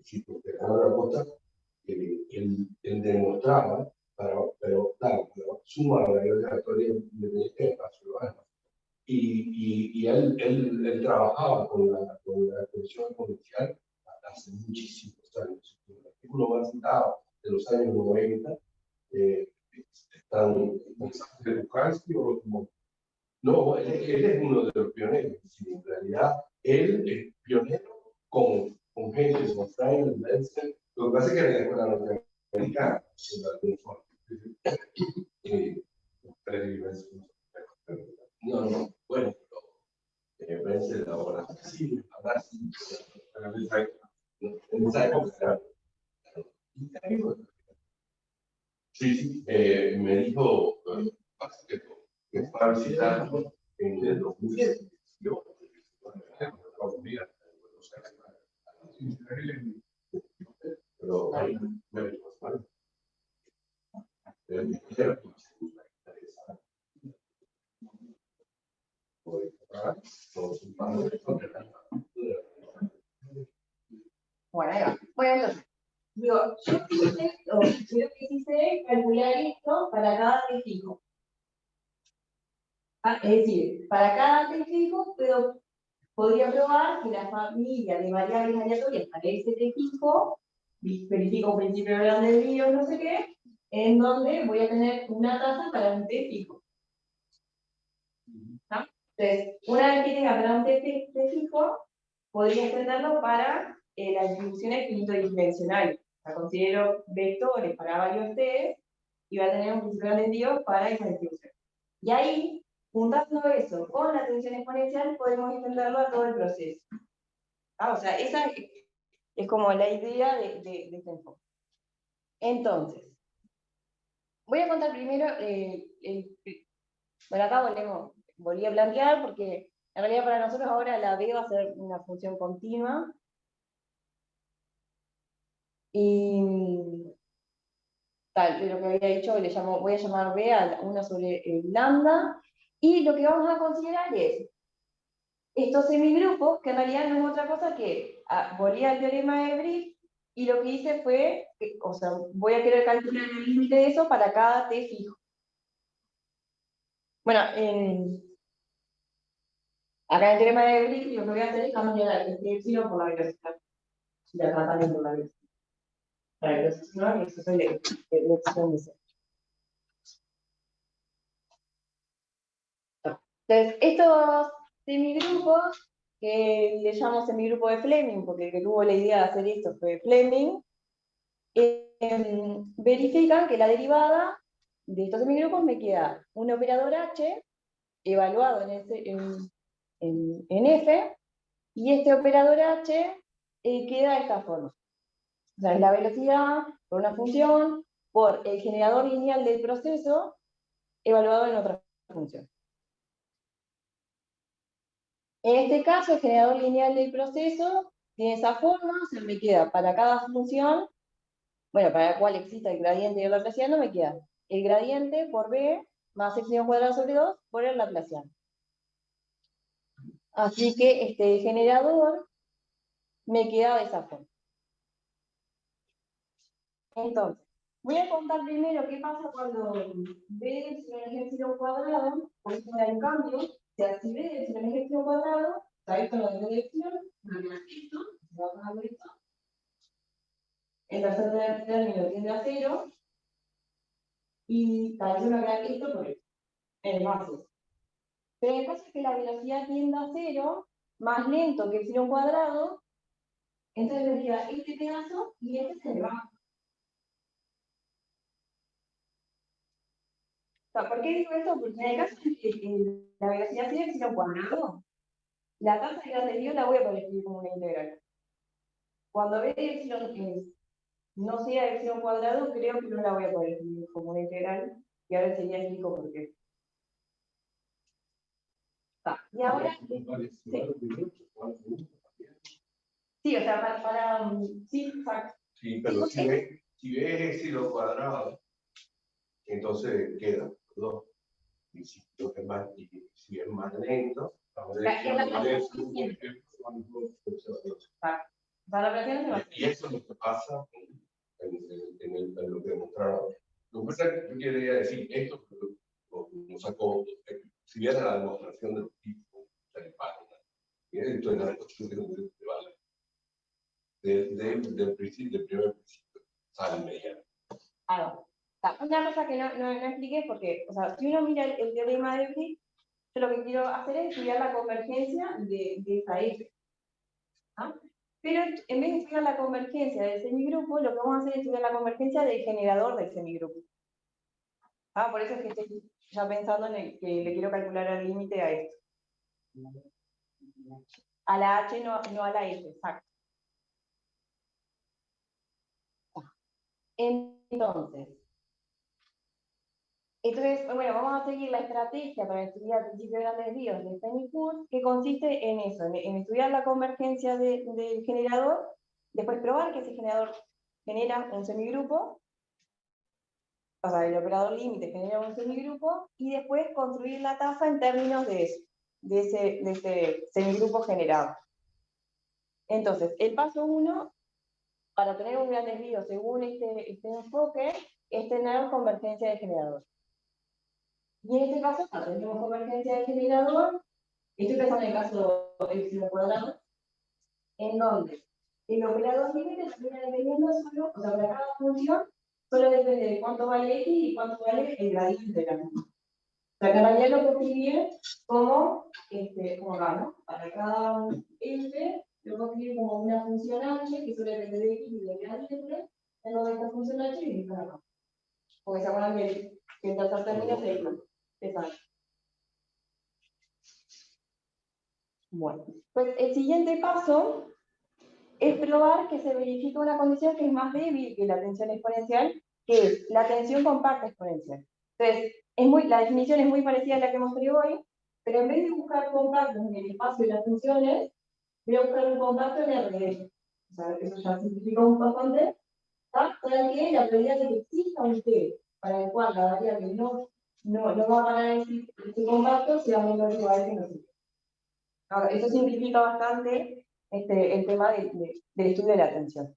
sí, porque Abraham Costa, él demostraba, pero claro, suma la aleatoria independiente de espacio urbano. Y él trabajaba con la tensión exponencial hace muchísimos años. El artículo más citado de los años 90 están de Lukansky o como. No, él es uno de los pioneros. En realidad, él es pionero con gente como Steiner, Benson. Lo que pasa es que en la escuela norteamericana se da algún forma. No, bueno, pero Benson ahora sí, ahora sí. En esa época era. Sí, sí, me dijo que fue a visitar en el 2010. Yo, Pero Bueno, ahí va. Bueno, entonces, digo, yo lo que hice es calcular esto para cada t fijo. Es decir, para cada t fijo podría probar que la familia de variables aleatorias para ese t fijo, verifico un principio grande de desvío, no sé qué, en donde voy a tener una tasa para un t fijo. Entonces, una vez que tenga para un t fijo, podría extenderlo para las distribuciones finito-dimensionales. O sea, considero vectores para varios t y va a tener un principio grande de desvío para esa distribución. Y ahí, juntando eso con la tensión exponencial, podemos extenderlo a todo el proceso. O sea, esa es como la idea de este enfoque. Entonces, voy a contar primero, bueno, acá volví a plantear, porque en realidad para nosotros ahora la B va a ser una función continua. Y tal, lo que había dicho, voy a llamar B a 1 sobre el lambda. Y lo que vamos a considerar es estos semigrupos, que en realidad no es otra cosa que volví al teorema de Brick, y lo que hice fue, o sea, voy a querer calcular el límite de eso para cada t fijo. Bueno, acá en el teorema de Brick lo que voy a hacer es cambiar el epsilon por la velocidad. Y acá también por la velocidad. Para la velocidad, y eso es el epsilon de C. Entonces, estos semigrupos, que le llamo semigrupo de Fleming, porque el que tuvo la idea de hacer esto fue Fleming, verifican que la derivada de estos semigrupos me queda un operador H evaluado en F, y este operador H queda de esta forma. O sea, es la velocidad por una función por el generador lineal del proceso evaluado en otra función. En este caso, el generador lineal del proceso tiene esa forma, o sea, me queda para cada función, bueno, para la cual exista el gradiente del laplaciano, me queda el gradiente por b más epsilon cuadrado sobre 2 por el laplaciano. Así que este generador me queda de esa forma. Entonces, voy a contar primero qué pasa cuando b de epsilon es epsilon cuadrado, por eso hay un cambio. O sea, si b de epsilon es epsilon cuadrado, sabéis con lo de b de epsilon, lo que esto, se va a bajar esto. El tercer término tiende a 0, y tal vez me queda esto por esto, el más eso. Pero en el caso es que la velocidad tienda a 0, más lento que epsilon cuadrado, entonces me queda este pedazo y este se me va. O sea, ¿por qué digo esto? Porque en el caso de que la velocidad sea epsilon cuadrado, la tasa de grande desvío la voy a poder escribir como una integral. Cuando b de epsilon no sea epsilon cuadrado, creo que no la voy a poder escribir como una integral, y ahora sería explico por qué. Y ahora, sí, o sea, sí, exacto. sí, pero si ves epsilon cuadrado, entonces queda 2. Y si es más lento, vamos a y eso es lo que pasa en lo que demostraron. Lo que pasa es que yo quería decir, esto lo sacó, si bien la demostración del tipo de página, y esto es la demostración del principio, del primer principio, sale inmediato. Una cosa que no expliqué, porque, o sea, si uno mira el teorema de Brick, yo lo que quiero hacer es estudiar la convergencia de esa F. Pero en vez de estudiar la convergencia del semigrupo, lo que vamos a hacer es estudiar la convergencia del generador del semigrupo. Por eso es que estoy ya pensando en que le quiero calcular el límite a esto. A la H, no a la F, exacto. Entonces, bueno, vamos a seguir la estrategia para estudiar el principio de grandes desvíos de Stein-Cook, que consiste en eso, en estudiar la convergencia del generador, después probar que ese generador genera un semigrupo, o sea, el operador límite genera un semigrupo, y después construir la tasa en términos de ese semigrupo generado. Entonces, el paso 1, para tener un gran desvío según este enfoque, es tener convergencia de generador. Y en este caso, cuando tenemos convergencia de generador, estoy pensando en el caso epsilon cuadrado, en donde el operador límite termina dependiendo solo, o sea, para cada función, solo depende de cuánto vale x y cuánto vale el gradiente de la misma. O sea, que en realidad lo puedo escribir como acá, ¿no? Para cada f, lo puedo escribir como una función h, que solo depende de x y del gradiente, en donde esta función h y está acá. Porque se acuerdan que el tercer término se dice, exacto. Bueno, pues el siguiente paso es probar que se verifica una condición que es más débil que la tensión exponencial, que es la tensión compacta exponencial. Entonces, la definición es muy parecida a la que mostré hoy, pero en vez de buscar compactos en el espacio de las funciones, voy a buscar un compacto en RD. O sea, eso ya simplifica un bastante, para que la probabilidad de que exista un T para el cual la variable no va a parar ese compacto sea menor o igual que no sé. Ahora, eso simplifica bastante el tema del estudio de la tensión.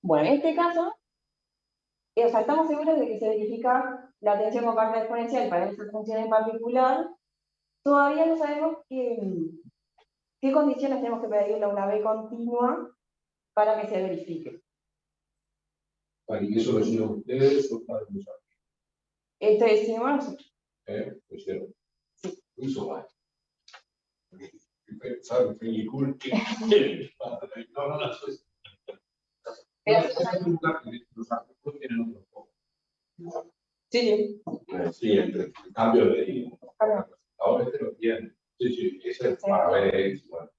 Bueno, en este caso, o sea, estamos seguros de que se verifica la tensión compacta exponencial para esta función en particular. Todavía no sabemos qué condiciones tenemos que pedirle a una B continua para que se verifique. ¿Y eso lo hicieron ustedes o para usar? Esto decimos, ¿Lo hicieron? Sí. Lo hizo mal. ¿Saben? Fue cool que no, sí. Sí, el cambio de ahora este lo tiene. Sí, ese es para ver eso.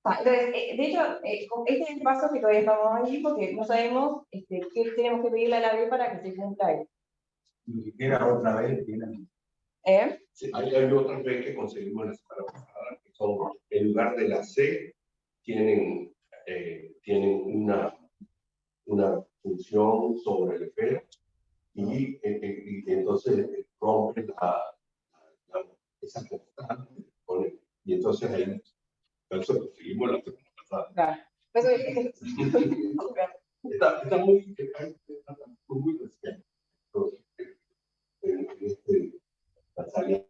Entonces, de hecho, este es el paso que todavía estamos ahí porque no sabemos qué tenemos que pedirle a la B para que se cumpla esto. Ni siquiera otra vez tienen. Sí, hay otras veces que conseguimos la semana pasada, que son, en lugar de la C, tienen una función sobre el efecto y entonces rompen esa constante y entonces ahí conseguimos la semana pasada. Claro. Está muy reciente. La salida.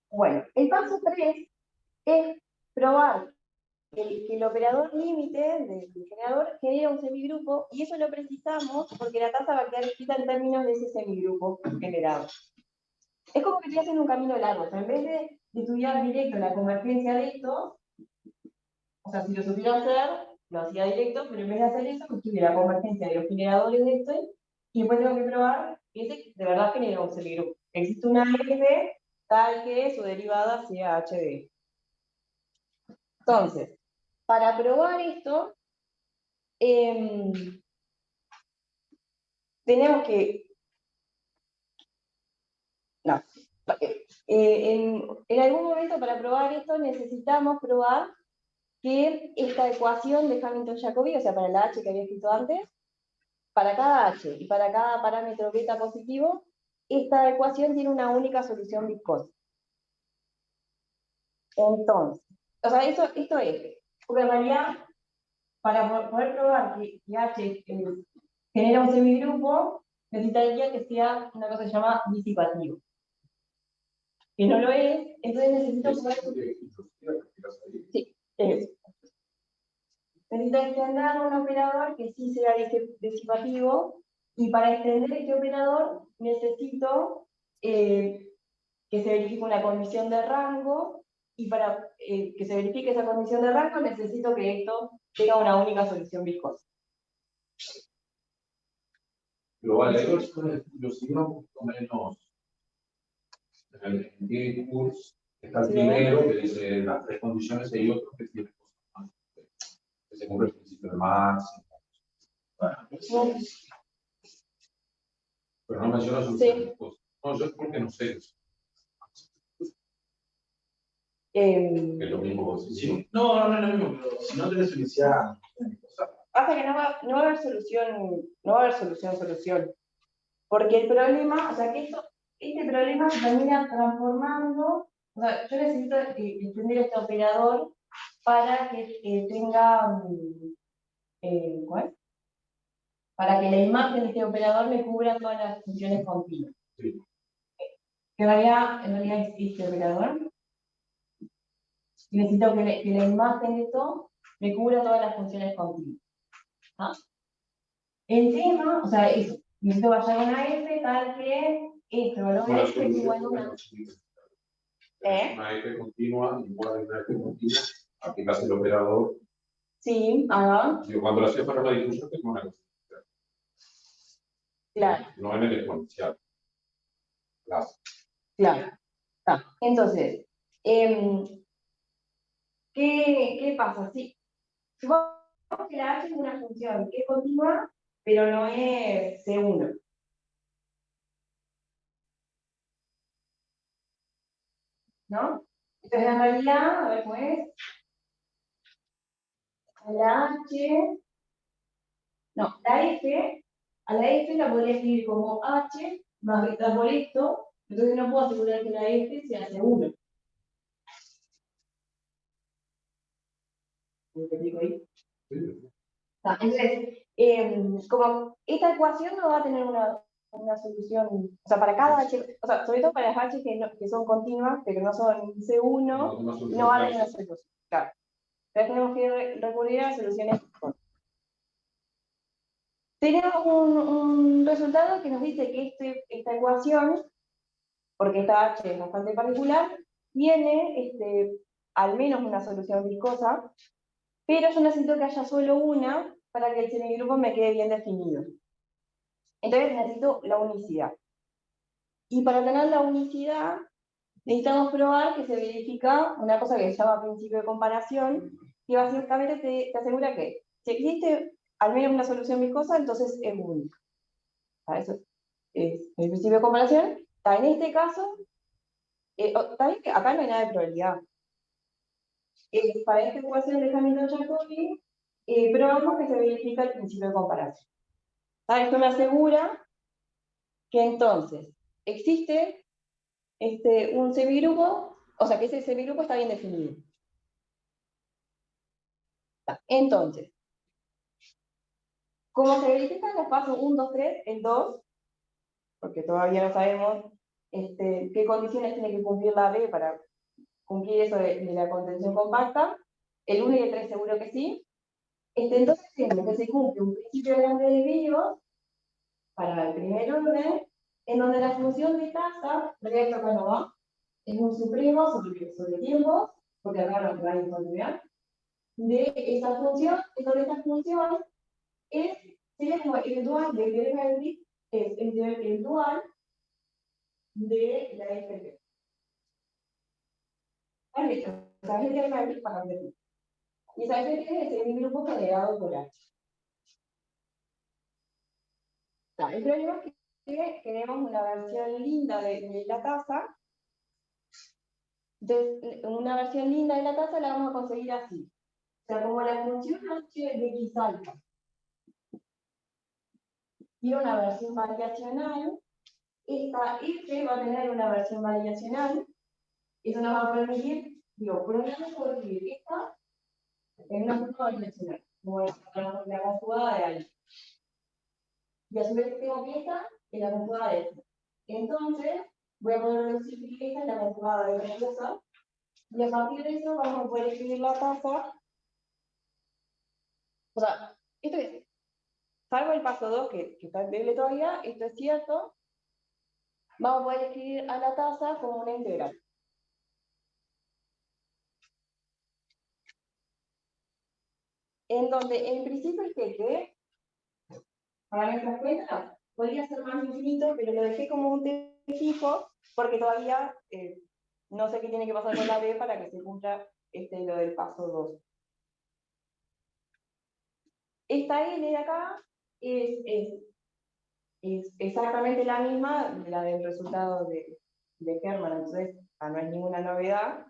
Bueno, el paso 3 es probar que el operador límite del generador genera un semigrupo, y eso lo precisamos porque la tasa va a quedar escrita en términos de ese semigrupo generado. Es como que estoy haciendo un camino largo, o sea, en vez de estudiar directo la convergencia de esto, o sea, si lo supiera hacer, lo hacía directo, pero en vez de hacer eso, estudié la convergencia de los generadores de esto, y después tengo que probar que ese de verdad genera un semigrupo. Existe una F tal que su derivada sea HD. Entonces, para probar esto, tenemos que... No. En algún momento para probar esto necesitamos probar que esta ecuación de Hamilton-Jacobi, o sea, para la H que había escrito antes, para cada H y para cada parámetro beta positivo, esta ecuación tiene una única solución viscosa. Entonces, o sea, esto es, porque en realidad, para poder probar que H genera un semigrupo, necesitaría que sea una cosa que se llama disipativo. Que no lo es, entonces necesito poder... Sí, es. Necesito extender un operador que sí sea disipativo, y para extender este operador necesito que se verifique una condición de rango, y para que se verifique esa condición de rango necesito que esto tenga una única solución viscosa. Pero vale, lo sigamos un poco menos. En el curso está el primero que dice las tres condiciones, y hay otro que tiene cosas más. Que se cumple el principio de Marx. Bueno, pero no menciona soluciones viscosas. No, yo porque no sé eso. Es lo mismo. Sí. No es lo mismo, pero si no tenés unicidad. Pasa que no va a haber solución. Porque el problema, o sea, que este problema se termina transformando, o sea, yo necesito extender este operador para que tenga, ¿cuál? Para que la imagen de este operador me cubra todas las funciones continuas. Sí. Que en realidad es este operador. Y necesito que la imagen de esto me cubra todas las funciones continuas. ¿Ah? El tema, o sea, eso, necesito vaya con F tal que esto, valor de F es igual a una. Una F continua igual a una F continua, aplicas el operador. Sí, ajá. Digo, cuando la cifra la difusión es una cosa. Claro. No en el exponencial. Claro. Entonces, ¿qué pasa? Sí. Supongamos que la H es una función que es continua, pero no es C1. ¿No? Entonces, en realidad, a ver cómo es. A la H, no, a la F la podría escribir como H más beta por esto, entonces no puedo asegurar que la F sea C1. ¿Me explico ahí? Entonces, como esta ecuación no va a tener una solución, o sea, para cada H, o sea, sobre todo para las H que son continuas, pero no son C1, no va a tener una solución. Claro. Entonces tenemos que recurrir a soluciones. Tenemos un resultado que nos dice que esta ecuación, porque esta H es bastante particular, tiene al menos una solución viscosa, pero yo necesito que haya solo una para que el semigrupo me quede bien definido. Entonces necesito la unicidad. Y para tener la unicidad, necesitamos probar que se verifica una cosa que se llama principio de comparación, que básicamente te asegura que si existe al menos una solución viscosa, entonces es única. Eso es el principio de comparación. En este caso, también que acá no hay nada de probabilidad. Para esta ecuación de Hamilton-Jacobi, probamos que se verifica el principio de comparación. Esto me asegura que entonces existe un semigrupo, o sea que ese semigrupo está bien definido. Entonces, como se verifican los pasos 1, 2, 3, el 2, porque todavía no sabemos qué condiciones tiene que cumplir la B para cumplir eso de la contención compacta, el 1 y el 3 seguro que sí. Entonces tenemos que se cumple un principio grande de desvíos para el primer orden, en donde la función de tasa, porque esto acá no va, es un supremo sobre tiempo, porque acá no va a continuidad, de esa función, en donde esta función sería como el dual de Gregory, es el dual de la FP. ¿Vale? O sea, es el Gregory para ver. Y esa FP es el grupo generado por H. El problema es que tenemos una versión linda de la tasa. Entonces, una versión linda de la tasa la vamos a conseguir así. O sea, como la función h de x alfa tiene una versión variacional, esta f va a tener una versión variacional. Eso nos va a permitir, por un lado, puedo escribir esta en una forma variacional, como la conjugada de alfa. Y a su vez tengo que esta en la conjugada de esta. Entonces, voy a poder reducir que esta en la conjugada de otra cosa. Y a partir de eso vamos a poder escribir la tasa. O sea, esto es, salvo el paso 2, que está en débil todavía, esto es cierto, vamos a poder escribir a la tasa como una integral. En donde en principio es que para nuestras cuentas podría ser más infinito, pero lo dejé como un t fijo, porque todavía no sé qué tiene que pasar con la b para que se cumpla lo del paso 2. Esta L de acá es exactamente la misma, la del resultado de Hermann, entonces no hay ninguna novedad.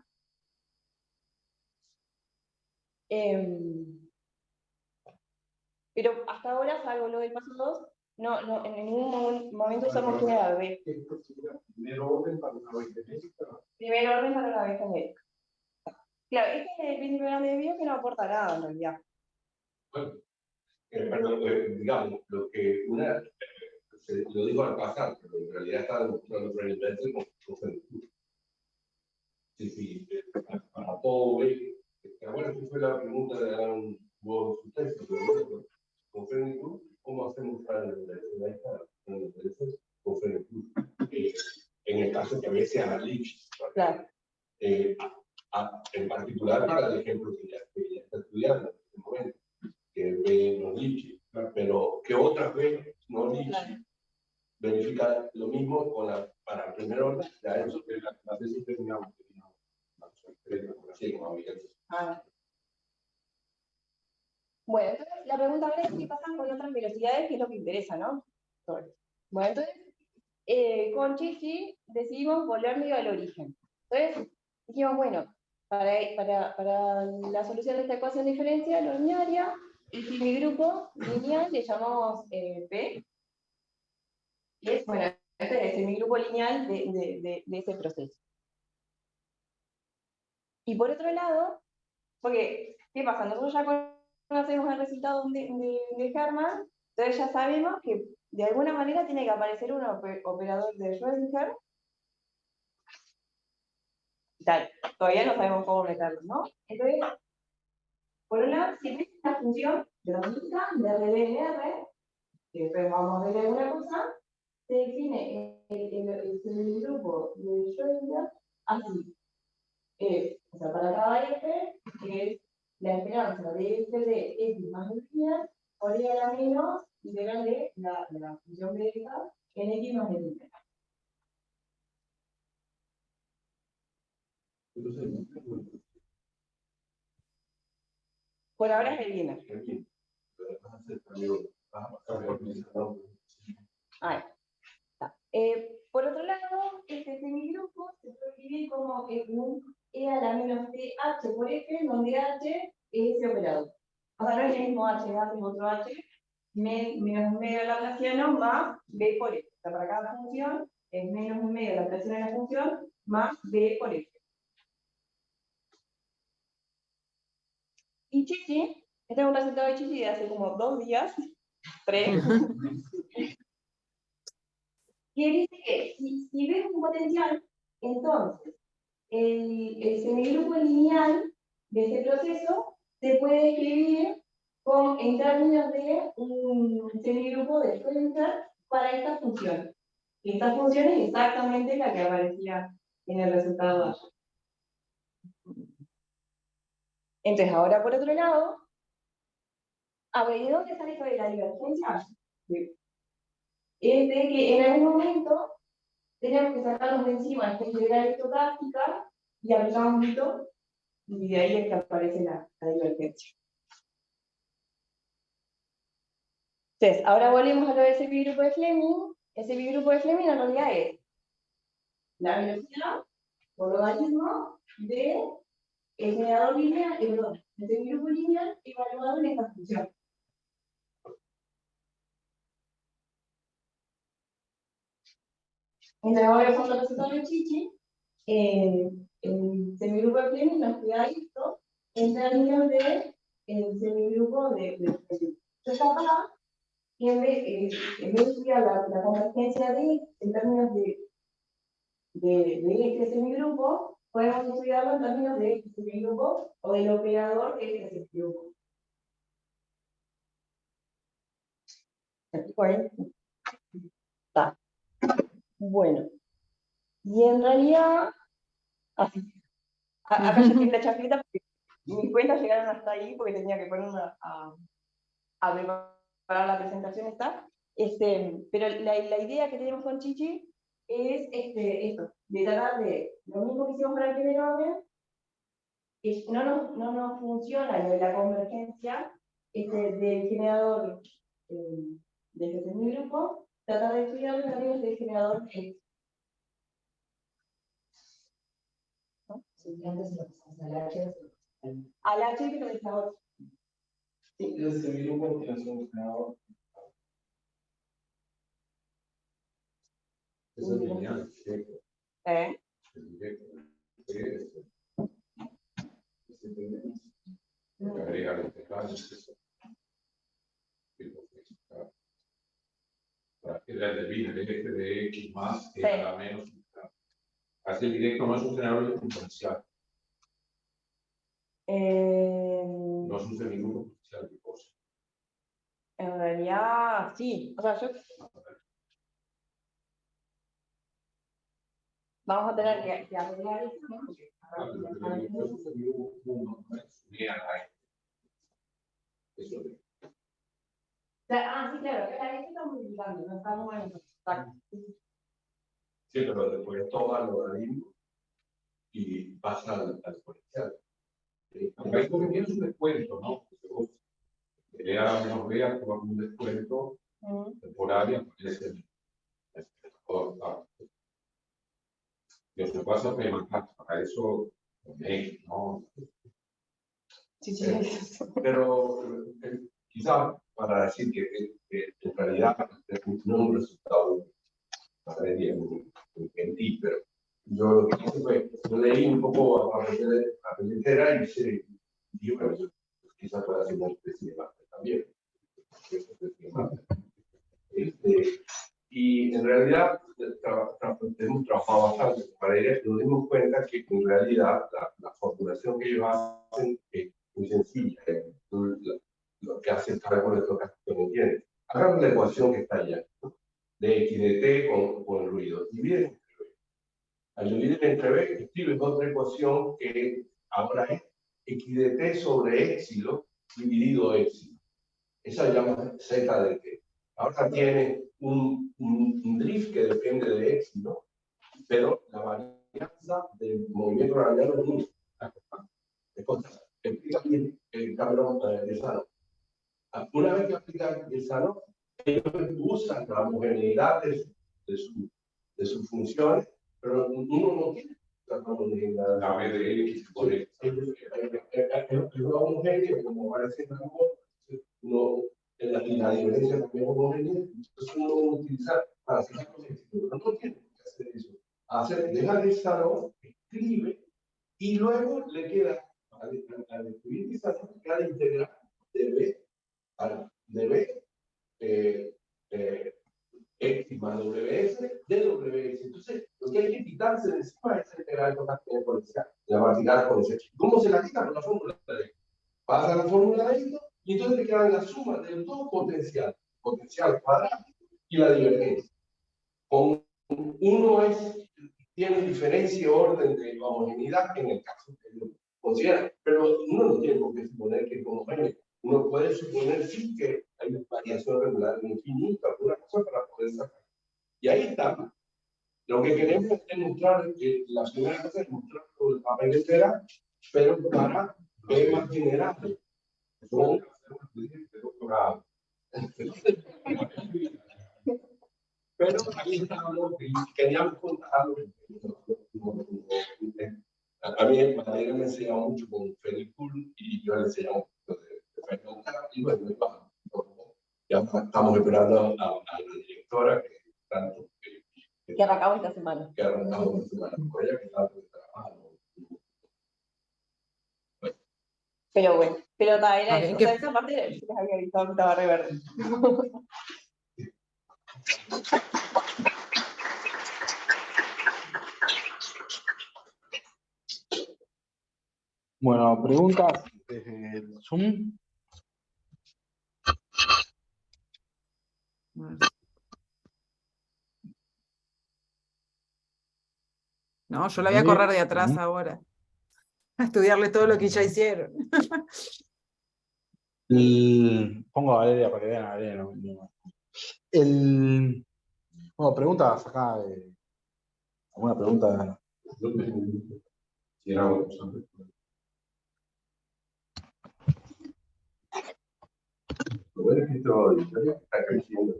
Pero hasta ahora, salvo lo del paso 2, en ningún momento usamos género B. Primero orden para una vez genérica. Primer orden para una vez genérica. Claro, este es el principio grande de bio que no aporta nada en realidad. Bueno, pero, digamos, lo que lo digo al pasar, pero en realidad está demostrando realmente con Fenecur. Sí, para todo, bueno, esa fue la pregunta de Alan Wall, su texto, pero con Fenecur, ¿cómo hacemos para la con Fenecur? En el caso que a veces analice, Claro. En particular para el ejemplo que ya está estudiando en este momento, que ve no Lipschitz, pero que otra vez no Lipschitz verifica lo mismo para el primer orden, ya eso que la tesis terminamos. Bueno, entonces la pregunta ahora es qué pasa con otras velocidades, que es lo que interesa, ¿no? Bueno, entonces, con Chichi decidimos volver medio al origen. Entonces, dijimos, bueno, para la solución de esta ecuación diferencial ordinaria, el semigrupo lineal le llamamos P, y es, bueno, este es el semigrupo lineal de ese proceso. Y por otro lado, porque, ¿qué pasa? Nosotros ya conocemos el resultado de Hermann, entonces ya sabemos que de alguna manera tiene que aparecer un operador de Schrödinger. Tal, todavía no sabemos cómo meterlo, ¿no? Entonces, por un lado, si ves la función de la lógica de RDNR, que después vamos a ver alguna cosa, se define el grupo de Schrödinger así. O sea, para cada F, que es la esperanza de F de X más infinita, podría la menos integral de la función beta en X más infinita. Por ahora es el Wiener. Ahí está. Por otro lado, este semigrupo se puede escribir como un E a la menos TH por F, donde H es ese operador. O sea, no es el mismo H, es otro H, menos un medio de la laplaciano más B por F. O sea, para cada función es menos un medio de la laplaciano de la función más B por F. Y Chichi, este es un resultado de Chichi de hace como 2 días, 3, que dice que si ves un potencial, entonces el semigrupo lineal de ese proceso se puede escribir en términos de un semigrupo de Schrödinger para esta función. Y esta función es exactamente la que aparecía en el resultado de ayer. Entonces, ahora por otro lado, ¿de dónde sale esto de la divergencia? Es de que en algún momento tenemos que sacarnos de encima esta integral estocástica y aplicamos un mito, y de ahí es que aparece la divergencia. Entonces, ahora volvemos a lo del semigrupo de Fleming. Ese semigrupo de Fleming en realidad es la velocidad por logaritmo de el generador lineal, perdón, el semigrupo lineal evaluado en esta función. Entonces, ahora con el resultado de Chichi, el semigrupo de Fleming nos queda esto en términos de el semigrupo de Fleming. Entonces, acá, en vez de estudiar la convergencia en términos de este semigrupo, podemos estudiarlo en términos de este semigrupo o del operador de este semigrupo. Está. Bueno. Y en realidad, así. Acá ya tengo la chafleta porque mis cuentas llegaron hasta ahí porque tenía que ponerme a preparar la presentación esta. Pero la idea que tenemos con Chichi es esto, de tratar de lo mismo que hicimos para el primer orden, que no nos funciona lo de la convergencia del generador de este semigrupo, tratar de estudiar los términos del generador X. ¿No? Sí, antes lo pasamos a la H. Al H que lo dejamos. Sí, el semigrupo tiene un generador. Eso es lineal, directo. ¿Eh? Agregar este caso. Era el de Wiener, el eje de X más, que era menos. Así el directo no es un generador diferencial, no es un semigrupo diferencial de cosas. En realidad, sí. O sea, vamos a tener que arreglar esto, ¿no? Es un semigrupo 1, no es unidad a eso. Sí, claro, que estamos ubicando, no estamos en exacto. Sí, pero después toma el logaritmo y pasa al exponencial. Aunque hay porque tienes un descuento, ¿no? Porque vos, A menos B actúa con un descuento temporal, es el mejor. Dios me pasa para eso, ¿no? Sí. Pero quizá para decir que en realidad no es un resultado en ti, pero yo lo que hice fue, yo leí un poco a Pelletera y hice, digo, bueno, yo quizá pueda hacer una especie de máster también. Y en realidad hemos trabajado bastante para ello, nos dimos cuenta que en realidad la formulación que ellos hacen es muy sencilla. Lo que hace el cálculo de todas que no entienden. Hagan la ecuación que está allá, ¿no? De x de t con el ruido. Dividen entre b. Al dividir entre b, escriben otra ecuación que ahora es x de t sobre épsilon dividido épsilon. Esa se llama z de t. Ahora tiene un drift que depende de épsilon, pero la varianza del movimiento radial es nula. Explica bien el Cameron de Sano. Una vez que aplican el Sano, ellos usan la homogeneidad de sus funciones, pero uno no tiene la homogeneidad. La B de X por X. Es una homogénea, como parece en la no, y la diferencia también es homogénea, entonces uno va a utilizar para hacer las cosas, pero no tiene que hacer eso. Deja de Sano, escribe, y luego le queda, al escribir esa cada integral de B, de B, X más WS de WS. Entonces, lo que hay que quitarse de encima es esa integral exponencial, la vertical exponencial. ¿Cómo se la quita? Con la fórmula de esto. Pasa la fórmula de esto, y entonces te quedan la suma del todo potencial cuadrático y la divergencia. Con uno tiene diferencia y orden de homogeneidad en el caso que lo considera, pero uno no tiene por qué suponer que es homogéneo. Uno puede suponer sí que hay una variación regular infinita, alguna cosa para poder sacar. Y ahí está. Lo que queremos es demostrar que la primera cosa es mostrar el papel de cera, pero para ver más generales. Son doctorado. Pero aquí estábamos y queríamos contarlo. A mí Valeria me enseñaba mucho con Felipe y yo le enseñaba un poquito de Fernando. Y bueno, ya estamos esperando a la directora que tanto que arrancamos esta semana. Que arrancamos esta semana con ella, que tanto trabajando. Pero bueno, pero era Okay, eso. O sea, esa parte les había avisado que estaba re verde. Bueno, preguntas desde el Zoom. No, yo la voy a correr de atrás ahora. A estudiarle todo lo que ya hicieron. Pongo a Valeria para que vean a Valeria. Bueno, preguntas acá. ¿Alguna pregunta? Si era algo usando. Lo bueno es que esto está creciendo.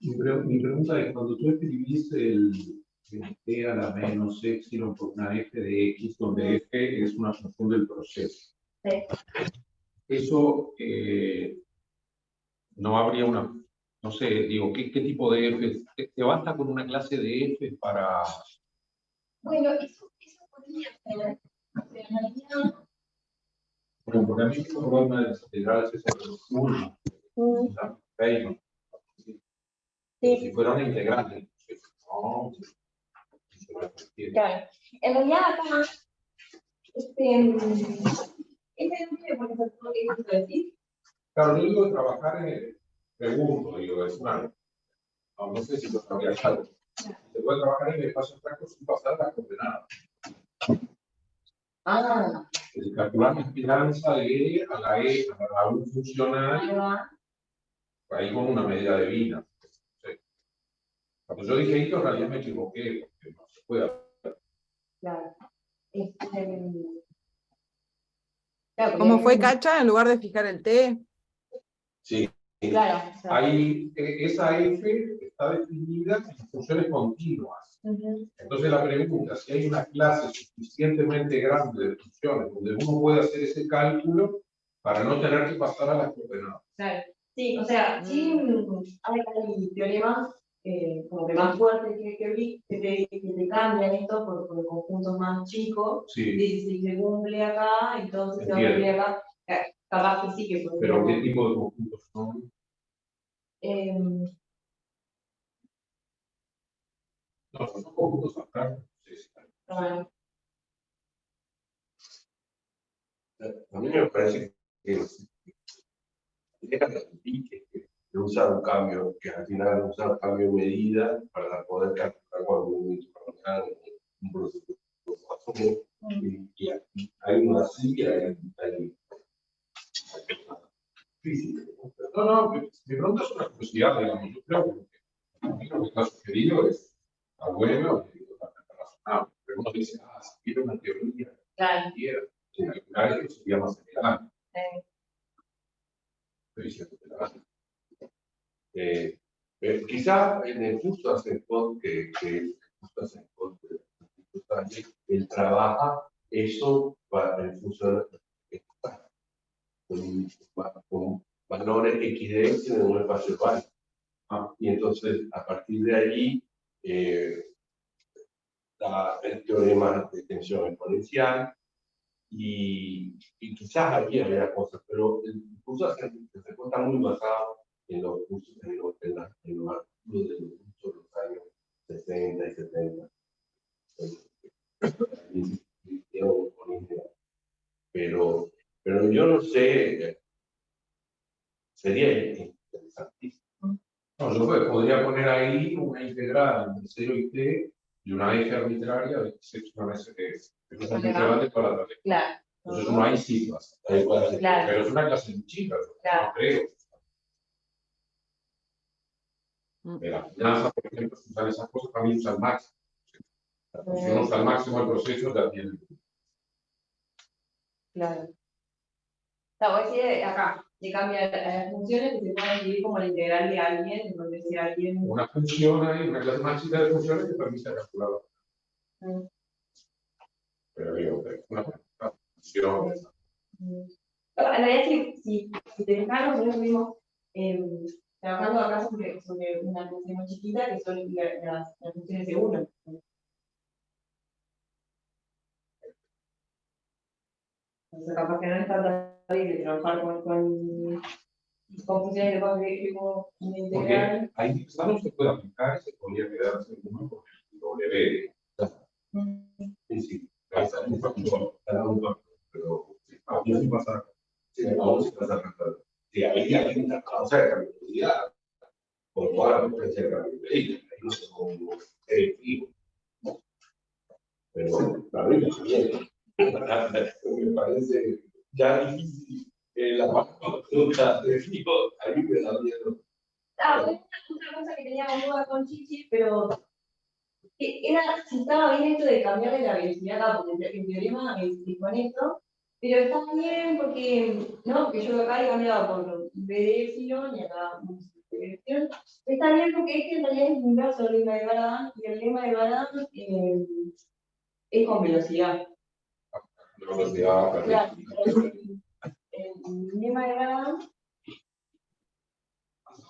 Mi pregunta es, cuando tú escribís el T a la menos epsilon por una f de x, donde f es una función del proceso, Sí. eso no habría una, no sé, digo, ¿qué tipo de f? ¿Te basta con una clase de f para...? Bueno, eso podría ser, pero en realidad, Bueno, porque a mí me acuerdo de las integrales esas de los unos, la Feynman. Si fuera una integral del proceso, no, se va a repetir. claro. En realidad acá, porque se puede decir. Claro, yo digo trabajar en el pregunto, digo, es una, no sé si lo sabría algo. Se puede trabajar en el espacio franco sin pasar las coordenadas. Ah, Es calcular la esperanza de E a la E, a la U funcional, ahí va. ahí con una medida de Wiener. No sé. Cuando yo dije esto, en realidad me equivoqué, porque no se puede. Claro. Claro, ¿Cómo fue, porque- Cacha? En lugar de fijar el T. Sí, Claro. Ahí, esa F está definida en funciones continuas. Ujú. Entonces la pregunta, si hay una clase suficientemente grande de funciones donde uno puede hacer ese cálculo para no tener que pasar a las coordenadas. Claro. Sí, o sea, sí hay teoremas como que más fuertes que te cambian esto por conjuntos más chicos. Sí, Y si se cumple acá, entonces se va a Entiendo. cumplir acá. Capaz que sí que pero podríamos. ¿qué tipo de conjuntos son? No, son conjuntos abstractos. Sí. Bueno, a mí me parece que que usar un cambio, que al final usar un cambio de medida para poder calcular cuál movimiento para un proceso. Y hay una silla, hay física. No, mi pregunta es una curiosidad, digamos. Yo creo que a mí lo que está sugerido es está bueno y totalmente razonable. Pero uno dice, si quiere una teoría, claro. quiera, calcular esto sería más elegante. Estoy diciendo que la quizá en el curso hace él trabaja eso en función con valores x en un espacio básico. Y entonces, a partir de allí, da el teorema de tensión exponencial y quizás aquí había cosas, pero el curso se está muy basado en los cursos, en los artículos de los cursos de los años 60 y 70. Pero yo no sé, sería interesantísimo. No, yo podría poner ahí una integral entre 0 y t y una f arbitraria de x epsilon s que es una integral de toda la trayectoria. Claro. Entonces uno ahí sí pasa. Claro. Pero es una clase muy chica, yo Claro. no creo. De la finanza, por ejemplo, se usan esas cosas, también usan máximo. La función usa al máximo el proceso ya tiene. Claro. Voy a decir acá, le cambia las funciones que se pueden escribir como la integral de alguien, en donde sea alguien. Una función ahí, una clase más chica de funciones que permite calcularlo. Pero digo, es una función. En realidad, si te fijaron, nosotros estuvimos trabajando acá sobre una función muy chiquita que son las funciones de uno. Entonces, capaz que no es tan fácil trabajar con funciones de cuadro como una integral. Porque ahí quizá no se puede aplicar, se podría quedarse en uno con el W. Sí, está un factor, pero aún sin pasar. Aún sin pasar. Sí, ahí hay una causa de cambiabilidad. Con toda la potencia de cambiabilidad. Ahí no sé cómo efectivo. Pero para mí también. Me parece ya difícil. La parte de fijo, a mí me da miedo. Otra cosa que teníamos duda con Chichi, pero era si estaba bien esto de cambiarle la velocidad acá, porque el teorema con esto, pero está bien porque, ¿no? Porque yo acá he cambiado por B de epsilon y acá dirección. Está bien porque este en realidad es un brazo del lema de Baradán, y el lema de Baradán es con velocidad. La velocidad, Claro, el lema de Baradán,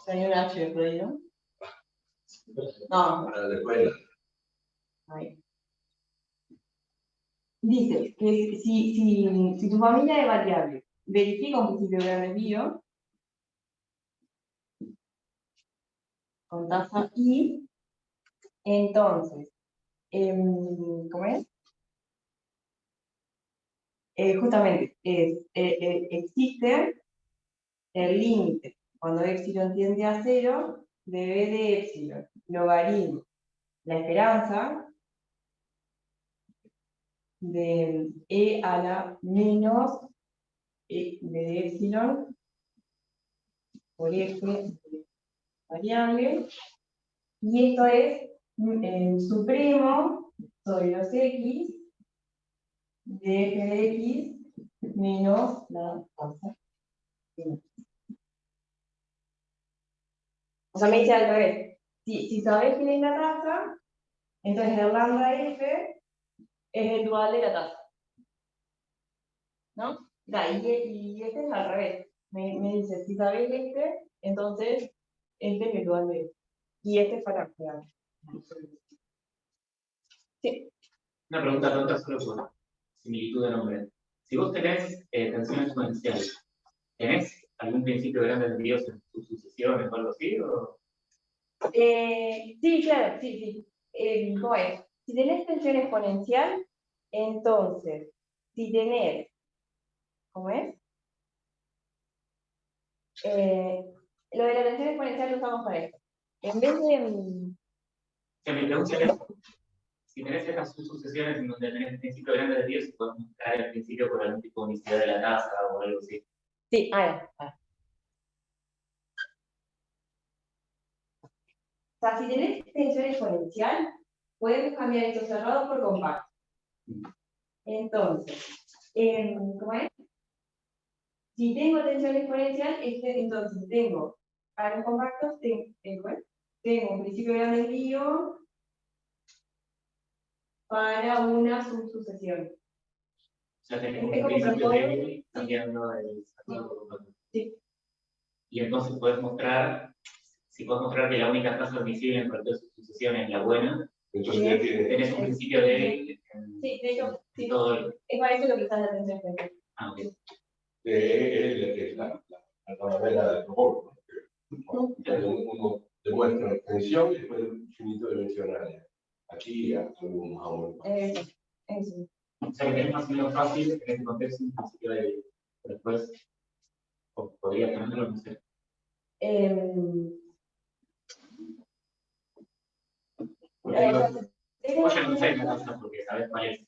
hay un H por ahí, ¿no? No, Para la escuela. ahí. Dice que si tu familia de variables verifica un principio de gran desvío con tasa I, entonces, ¿cómo es? Justamente, existe el límite cuando epsilon tiende a 0 de b de epsilon, logaritmo, la esperanza de e a la menos e de epsilon por f de variable, y esto es el supremo sobre los x de f de x menos la tasa. O sea, me dice al revés. Si sabes quién es la tasa, entonces el lambda f es el dual de la tasa. ¿No? Y este es al revés. Me dice, si sabes este, entonces este es el dual de este. Y este es para crear. Sí. Una pregunta tonta solo por similitud de nombre. Si vos tenés tensión exponencial, ¿tenés algún principio de grandes desvíos en tus sucesiones o algo así? ¿O? Sí, claro, sí. ¿Cómo es? Si tenés tensión exponencial, entonces, si tenés, ¿cómo es? Lo de la tensión exponencial lo usamos para esto. En vez de... Que mi pregunta es, si tenés estas sucesiones en donde tenés el principio de grandes desvíos, si podés mostrar el principio por algún tipo de unicidad de la tasa o algo así. Sí, O sea, si tenés tensión exponencial, podemos cambiar esto cerrado por compacto. Entonces, ¿cómo es? Si tengo tensión exponencial, entonces tengo, para un compacto, tengo un principio de gran desvío para una subsucesión. O sea, tenés Es un como principio que de cambiando el sacado por compacto. Sí. Y entonces podés mostrar, si podés mostrar que la única tasa admisible en cualquier sucesión es la buena, Entonces ya tiene. tenés un principio de Sí, de hecho, sí. todo el... Es para eso lo que está la tensión exponencial. Ah, ok. Es la paralela del propósito. Uno demuestra extensión y después infinito dimensional. Aquí algo más o menos. Eso. O sea, que tenés más o menos fácil en este contexto un principio de... Después podría tenerlo, no sé. Vos ya conocés la tasa porque sabés cuál es.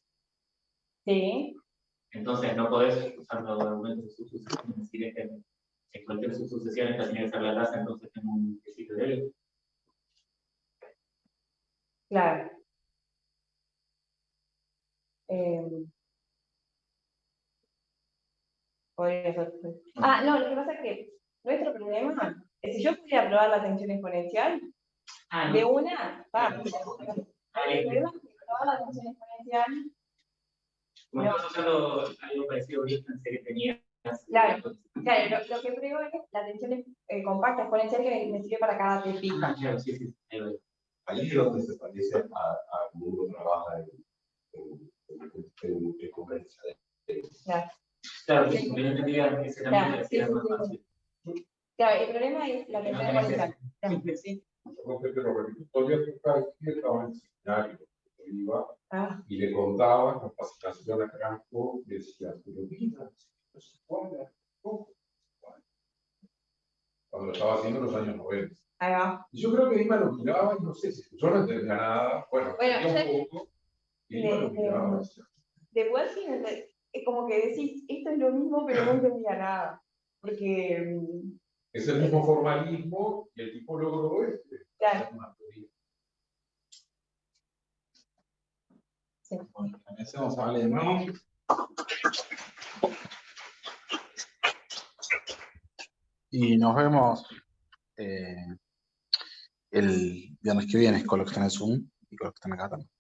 Sí. Entonces no podés usar los argumentos de subsucesión y decir que en cualquier subsucesión esta tiene que ser la tasa, entonces tengo un principio de él. Claro. Podría ser. No, lo que pasa es que nuestro problema es si yo pudiera probar la tensión exponencial, de una, va. El problema es que probar la tensión exponencial. Como No. estás usando algo parecido a Wittgenstein que tenías. Claro, lo que pruebo es la tensión compacta exponencial que me sirve para cada t fija. Claro, sí. Ahí es donde se parece a como uno trabaja en conversaciones. Claro, sí, porque yo entendía que ese también era más fácil. Claro, el problema es la tensión exponencial. Sí. No sé, pero todavía estaba en el seminario, iba Ah. y le contaba capacitación a Cranco, decía, pero mira, cuando lo estaba haciendo en los años 90. Ahí va. Y yo creo que Ima lo miraba y no sé si yo no entendía nada, bueno, entendía un poco, y Ima lo miraba. De Welsin es como que decís, esto es lo mismo, pero no entendía nada. Porque. Es el mismo formalismo y el tipo logró Claro. una teoría. Sí. Bueno, comencemos a darle de nuevo. Y nos vemos el viernes que viene con los que están en Zoom y con los que están acá también.